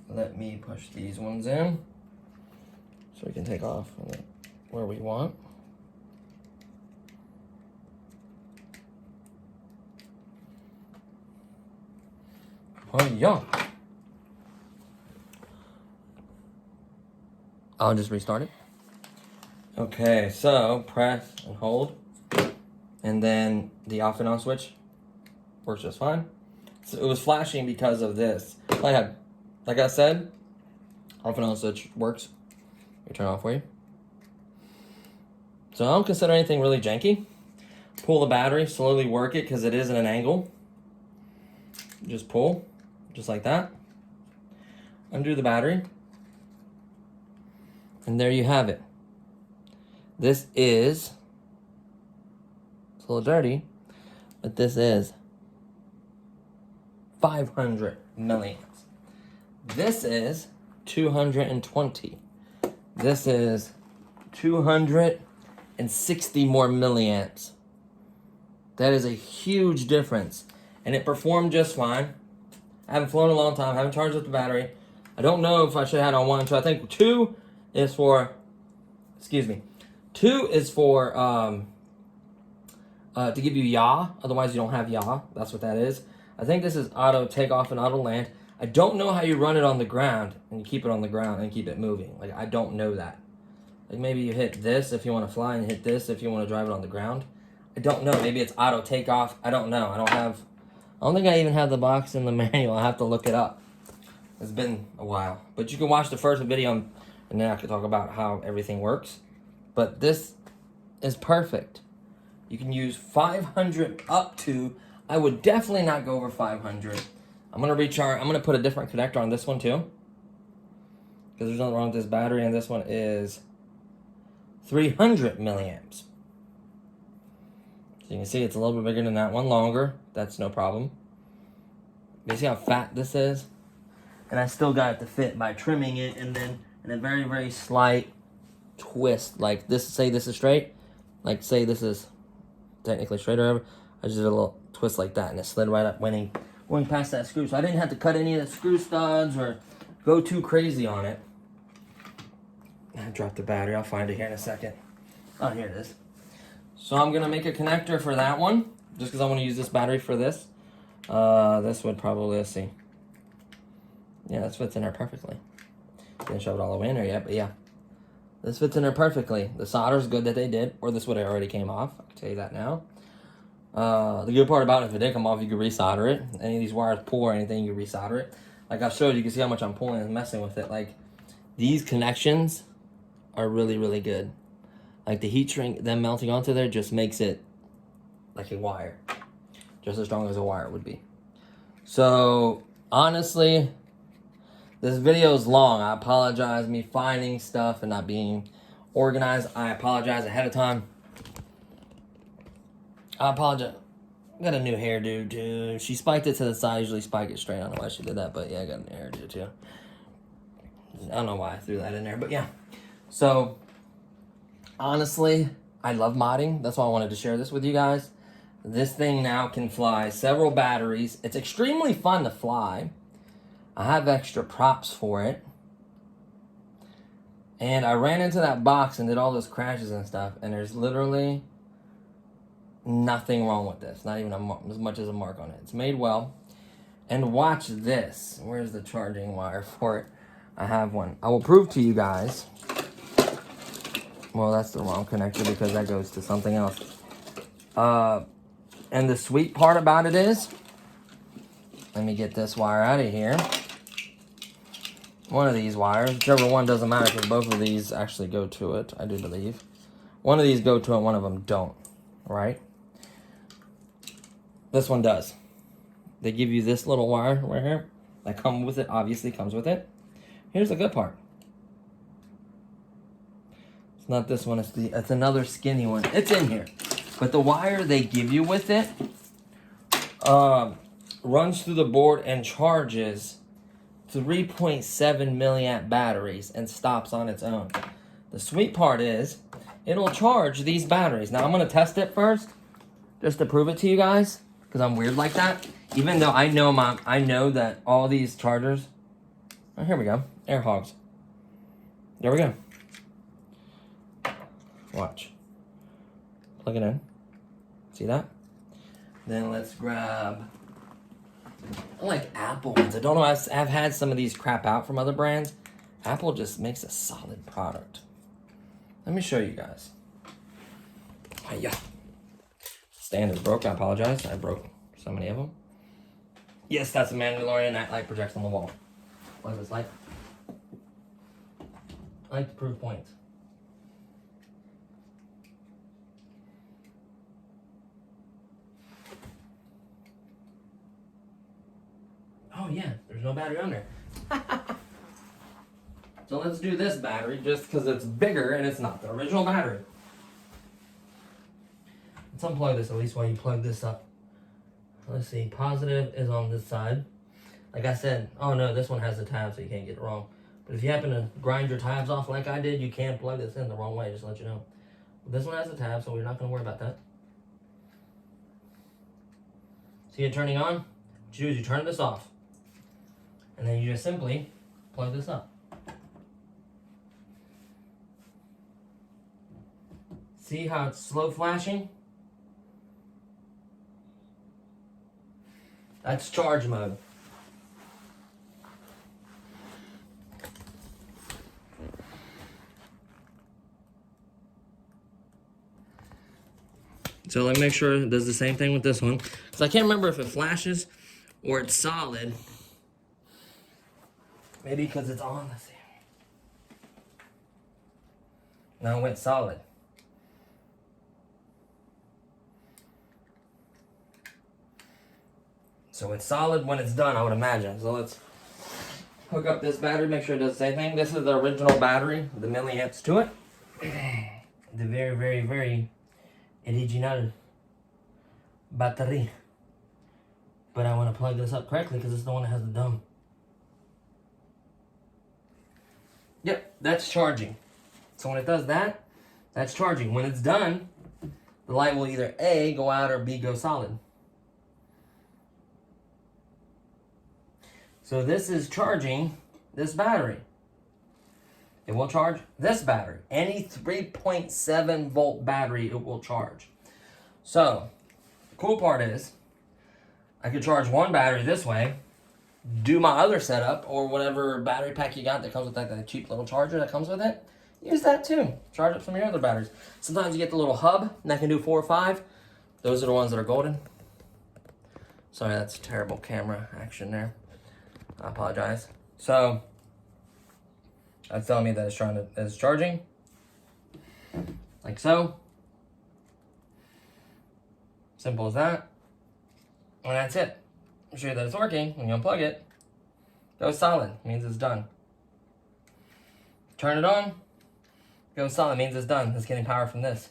S1: let me push these ones in so we can take off where we want. Oh yeah. I'll just restart it. Okay, so press and hold. And then the off and on switch works just fine. So it was flashing because of this. Like I said, off and on switch works. Let me turn it off for you. So I don't consider anything really janky. Pull the battery, slowly work it because it is at an angle. Just pull, just like that. Undo the battery. And there you have it. This is, it's a little dirty, but this is 500 milliamps. This is 220. This is 260 more milliamps. That is a huge difference. And it performed just fine. I haven't flown in a long time. I haven't charged up the battery. I don't know if I should have had on one. So I think 2 is for, 2 is for, to give you yaw. Otherwise you don't have yaw. That's what that is. I think this is auto takeoff and auto land. I don't know how you run it on the ground and you keep it on the ground and keep it moving. Like, I don't know that. Like, maybe you hit this if you want to fly and hit this if you want to drive it on the ground. I don't know. Maybe it's auto takeoff. I don't know. I don't think I even have the box in the manual. I have to look it up. It's been a while. But you can watch the first video and then I can talk about how everything works. But this is perfect. You can use 500 up to, I would definitely not go over 500. I'm going to recharge. I'm going to put a different connector on this one too. Because there's nothing wrong with this battery. And this one is 300 milliamps. So you can see it's a little bit bigger than that one, longer. That's no problem. You see how fat this is? And I still got it to fit by trimming it and then in a very, very slight twist. Like this, say this is straight. Like say this is technically straight or whatever. I just did a little twist like that and it slid right up going past that screw. So I didn't have to cut any of the screw studs or go too crazy on it. I dropped the battery. I'll find it here in a second. Oh, here it is. So I'm going to make a connector for that one. Just because I want to use this battery for this. This would probably, let's see. Yeah, this fits in there perfectly. Didn't show it all the way in there yet, but yeah. This fits in there perfectly. The solder's good that they did, or this would have already came off. I can tell you that now. The good part about it, if it did come off, you could resolder it. Any of these wires pull or anything, you can resolder it. Like I showed you, can see how much I'm pulling and messing with it. Like, these connections are really, really good. Like, the heat shrink, them melting onto there just makes it like a wire. Just as strong as a wire would be. So, honestly, this video is long. I apologize me finding stuff and not being organized. I apologize ahead of time. I apologize. I got a new hairdo too. She spiked it to the side. I usually spike it straight. I don't know why she did that, but yeah, I got a new hairdo too. I don't know why I threw that in there, but yeah. So, honestly, I love modding. That's why I wanted to share this with you guys. This thing now can fly several batteries. It's extremely fun to fly. I have extra props for it. And I ran into that box and did all those crashes and stuff, and there's literally nothing wrong with this. Not even as much as a mark on it. It's made well. And watch this. Where's the charging wire for it? I have one. I will prove to you guys. Well, that's the wrong connector because that goes to something else. And the sweet part about it is, let me get this wire out of here. One of these wires, whichever one, doesn't matter because both of these actually go to it, I do believe. One of these go to it, one of them don't, right? This one does. They give you this little wire right here that comes with it, obviously comes with it. Here's the good part. It's not this one, it's another skinny one. It's in here. But the wire they give you with it runs through the board and charges 3.7 milliamp batteries and stops on its own. The sweet part is it'll charge these batteries. Now I'm going to test it first just to prove it to you guys because I'm weird like that. Even though I know that all these chargers. Oh, here we go. AirHogs. There we go. Watch. Plug it in. See that? Then let's grab. I like Apple ones. I don't know. I've had some of these crap out from other brands. Apple just makes a solid product. Let me show you guys. Hiya. Stand is broke. I apologize. I broke so many of them. Yes, that's a Mandalorian night light projects on the wall. What is this light? I like to prove points. Oh yeah, there's no battery on there. So let's do this battery just because it's bigger and it's not the original battery. Let's unplug this at least while you plug this up. Let's see, positive is on this side. Like I said, oh no, this one has a tab so you can't get it wrong. But if you happen to grind your tabs off like I did, you can plug this in the wrong way, just to let you know. But this one has a tab, so we're not going to worry about that. See it turning on? What you do is you turn this off. And then you just simply plug this up. See how it's slow flashing? That's charge mode. So let me make sure it does the same thing with this one. Because I can't remember if it flashes or it's solid. Maybe because it's on. Let's see. Now it went solid. So it's solid when it's done, I would imagine. So let's hook up this battery, make sure it does the same thing. This is the original battery, the milliamps to it. The very, very, very original battery. But I want to plug this up correctly because it's the one that has the dumb. Yep, that's charging. So when it does that, that's charging. When it's done, the light will either A, go out, or B, go solid. So this is charging this battery. It will charge this battery. Any 3.7 volt battery, it will charge. So, the cool part is, I could charge one battery this way, do my other setup, or whatever battery pack you got that comes with that cheap little charger that comes with it. Use that too. Charge up some of your other batteries. Sometimes you get the little hub, and that can do 4 or 5. Those are the ones that are golden. Sorry, that's terrible camera action there. I apologize. So, that's telling me that it's charging. Like so. Simple as that. And that's it. I'm sure that it's working. When you unplug it, goes solid. Means it's done. Turn it on. Goes solid. Means it's done. It's getting power from this.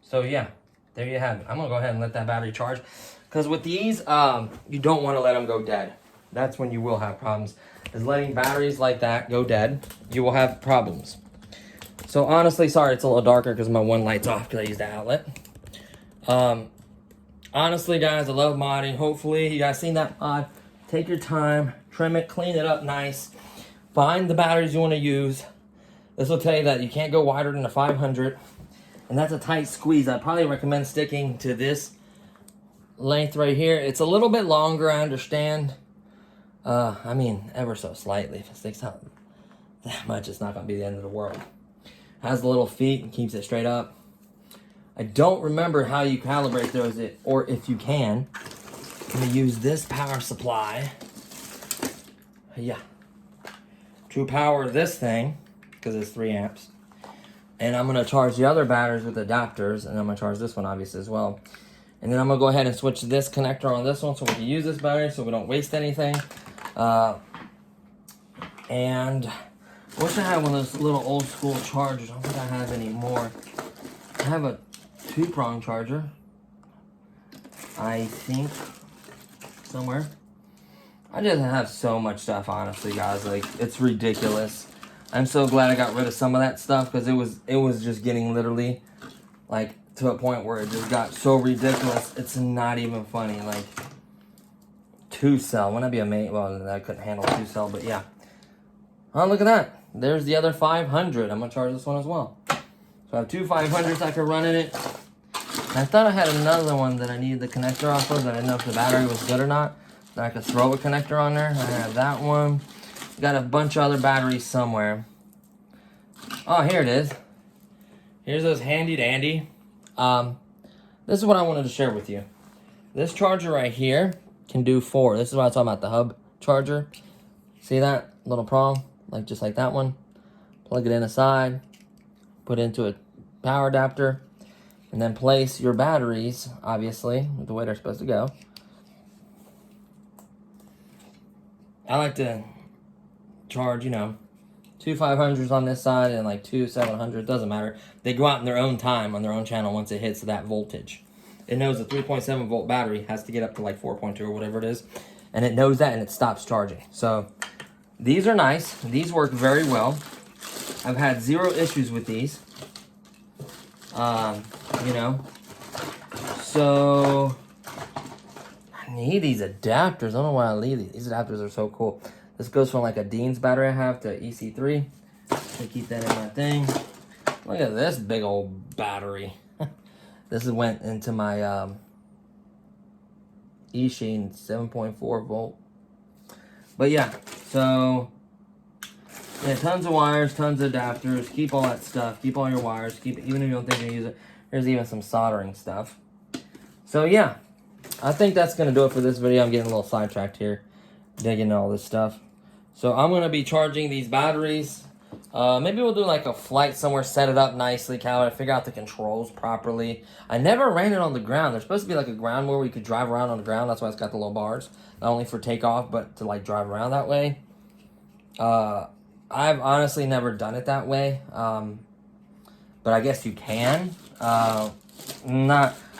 S1: So yeah, there you have it. I'm going to go ahead and let that battery charge. Because with these, you don't want to let them go dead. That's when you will have problems. Is letting batteries like that go dead, you will have problems. So honestly, sorry it's a little darker because my one light's off because I used the outlet. Honestly, guys, I love modding. Hopefully, you guys seen that mod. Take your time, trim it, clean it up nice. Find the batteries you want to use. This will tell you that you can't go wider than a 500. And that's a tight squeeze. I'd probably recommend sticking to this length right here. It's a little bit longer, I understand. I mean, ever so slightly. If it sticks out that much, it's not going to be the end of the world. Has the little feet and keeps it straight up. I don't remember how you calibrate those, or if you can. I'm going to use this power supply. Yeah. To power this thing, because it's 3 amps. And I'm going to charge the other batteries with adapters, and I'm going to charge this one, obviously, as well. And then I'm going to go ahead and switch this connector on this one so we can use this battery so we don't waste anything. And I wish I had one of those little old school chargers. I don't think I have any more. I have a 2-prong charger, I think, somewhere. I just have so much stuff, honestly, guys. Like, it's ridiculous. I'm so glad I got rid of some of that stuff because it was just getting literally, like, to a point where it just got so ridiculous. It's not even funny. Like, 2-cell. Wouldn't that be amazing? Well, I couldn't handle 2-cell, but yeah. Oh, look at that. There's the other 500. I'm going to charge this one as well. So I have 2 500s I could run in it. I thought I had another one that I needed the connector off of. I didn't know if the battery was good or not. That I could throw a connector on there. I have that one. Got a bunch of other batteries somewhere. Oh, here it is. Here's those handy dandy. This is what I wanted to share with you. This charger right here can do 4. This is what I was talking about, the hub charger. See that little prong? Like just like that one. Plug it in aside. Put it into a power adapter. And then place your batteries, obviously, the way they're supposed to go. I like to charge, 2 500s on this side and like 2 700s. Doesn't matter. They go out in their own time on their own channel once it hits that voltage. It knows a 3.7 volt battery has to get up to like 4.2 or whatever it is. And it knows that and it stops charging. So these are nice. These work very well. I've had 0 issues with these. So I need these adapters. I don't know why I leave these. These adapters are so cool. This goes from like a Dean's battery I have to EC3. So keep that in my thing. Look at this big old battery. This went into my eSheen 7.4 volt. But yeah, so yeah, tons of wires, tons of adapters. Keep all that stuff. Keep all your wires. Keep it, even if you don't think you use it. There's even some soldering stuff. So yeah, I think that's gonna do it for this video. I'm getting a little sidetracked here, digging all this stuff. So I'm gonna be charging these batteries. Maybe we'll do like a flight somewhere, set it up nicely, figure out the controls properly. I never ran it on the ground. There's supposed to be like a ground where we could drive around on the ground. That's why it's got the little bars, not only for takeoff but to like drive around that way. I've honestly never done it that way, but I guess you can.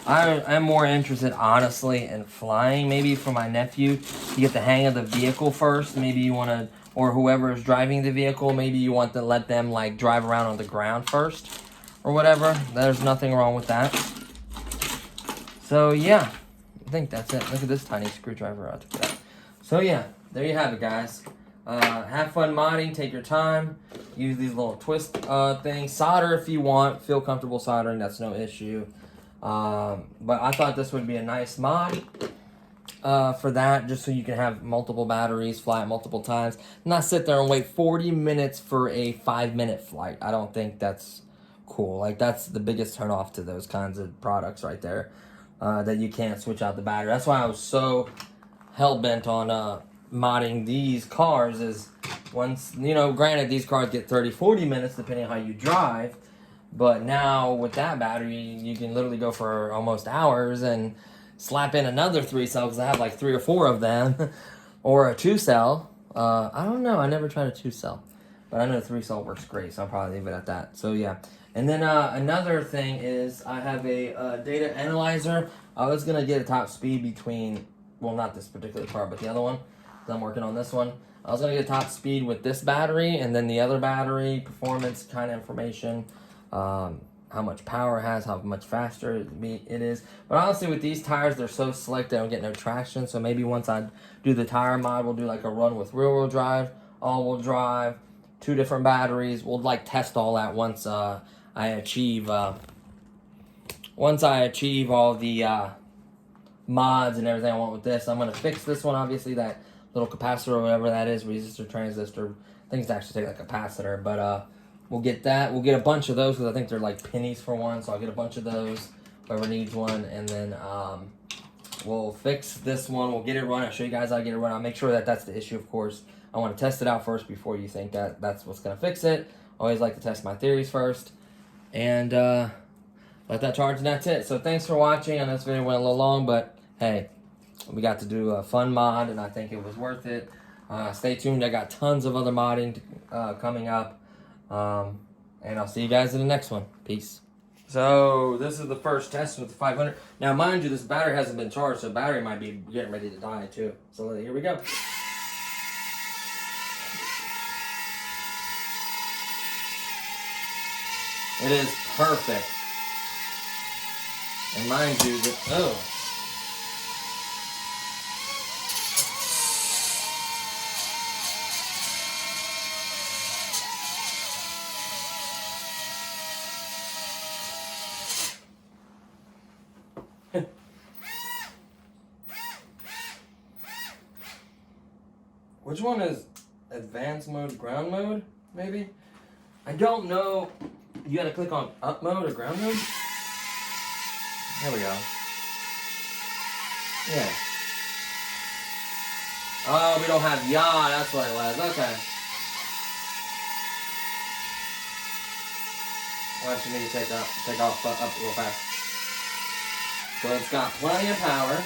S1: I'm more interested, honestly, in flying. Maybe for my nephew, to get the hang of the vehicle first. Maybe you want to, or whoever is driving the vehicle, maybe you want to let them like drive around on the ground first, or whatever. There's nothing wrong with that. So yeah, I think that's it. Look at this tiny screwdriver I took out. So yeah, there you have it, guys. Have fun modding. Take your time. Use these little twist things. Solder if you want. Feel comfortable soldering. That's no issue. But I thought this would be a nice mod for that, just so you can have multiple batteries, fly it multiple times, not sit there and wait 40 minutes for a 5-minute flight. I don't think that's cool. Like, that's the biggest turnoff to those kinds of products right there, that you can't switch out the battery. That's why I was so hell-bent on modding these cars. Is once, granted, these cars get 30-40 minutes depending on how you drive, but now with that battery you can literally go for almost hours and slap in another 3-cell, because I have like 3 or 4 of them, or a 2-cell. I don't know, I never tried a 2-cell, but I know the 3-cell works great, so I'll probably leave it at that. So yeah, and then another thing is I have a data analyzer. I was gonna get a top speed between, well, not this particular car, but the other one. because I'm working on this one. I was going to get top speed with this battery, and then the other battery, performance kind of information, how much power it has, how much faster it is. But honestly, with these tires, they're so slick, they don't get no traction. So maybe once I do the tire mod, we'll do like a run with rear-wheel drive, all-wheel drive, 2 different batteries. We'll like test all that once I achieve all the mods and everything I want with this. I'm gonna fix this one, obviously, that little capacitor or whatever that is, resistor, transistor, things that actually take like a capacitor, but we'll get that. We'll get a bunch of those because I think they're like pennies for one, so I'll get a bunch of those, whoever needs one, and then we'll fix this one. We'll get it run. I'll show you guys how to get it run. I'll make sure that that's the issue, of course. I want to test it out first before you think that that's what's going to fix it. Always like to test my theories first, and let that charge, and that's it. So thanks for watching. I know this video went a little long, but hey, we got to do a fun mod, and I think it was worth it. Stay tuned. I got tons of other modding coming up. And I'll see you guys in the next one. Peace. So this is the first test with the 500. Now, mind you, this battery hasn't been charged, so the battery might be getting ready to die too. So here we go. It is perfect. And mind you, which one is advanced mode, ground mode, maybe? I don't know. You gotta click on up mode or ground mode? There we go. Yeah. Oh, we don't have yaw, that's what it was. Okay. Watch me take off up real fast. So it's got plenty of power.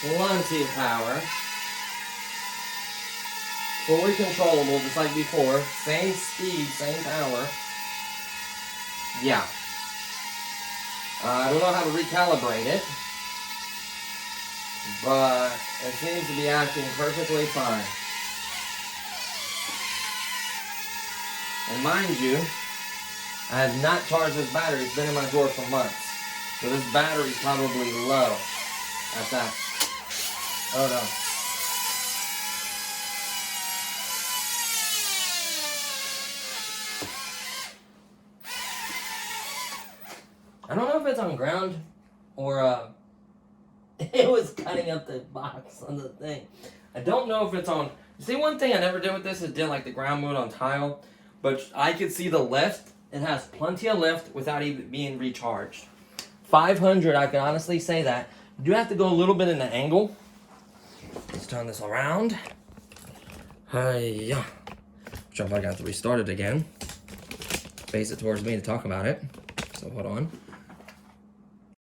S1: Plenty of power. Fully controllable, just like before. Same speed, same power. Yeah. I don't know how to recalibrate it, but it seems to be acting perfectly fine. And mind you, I have not charged this battery. It's been in my drawer for months. So this battery's probably low at that. Oh no. I don't know if it's on ground or it was cutting up the box on the thing. I don't know if it's on. See, one thing I never did with this is did like the ground mode on tile, but I could see the lift. It has plenty of lift without even being recharged. 500, I can honestly say that. You do have to go a little bit in the angle. Let's turn this around. Hiya. Which I got to restart it again. Face it towards me to talk about it. So hold on.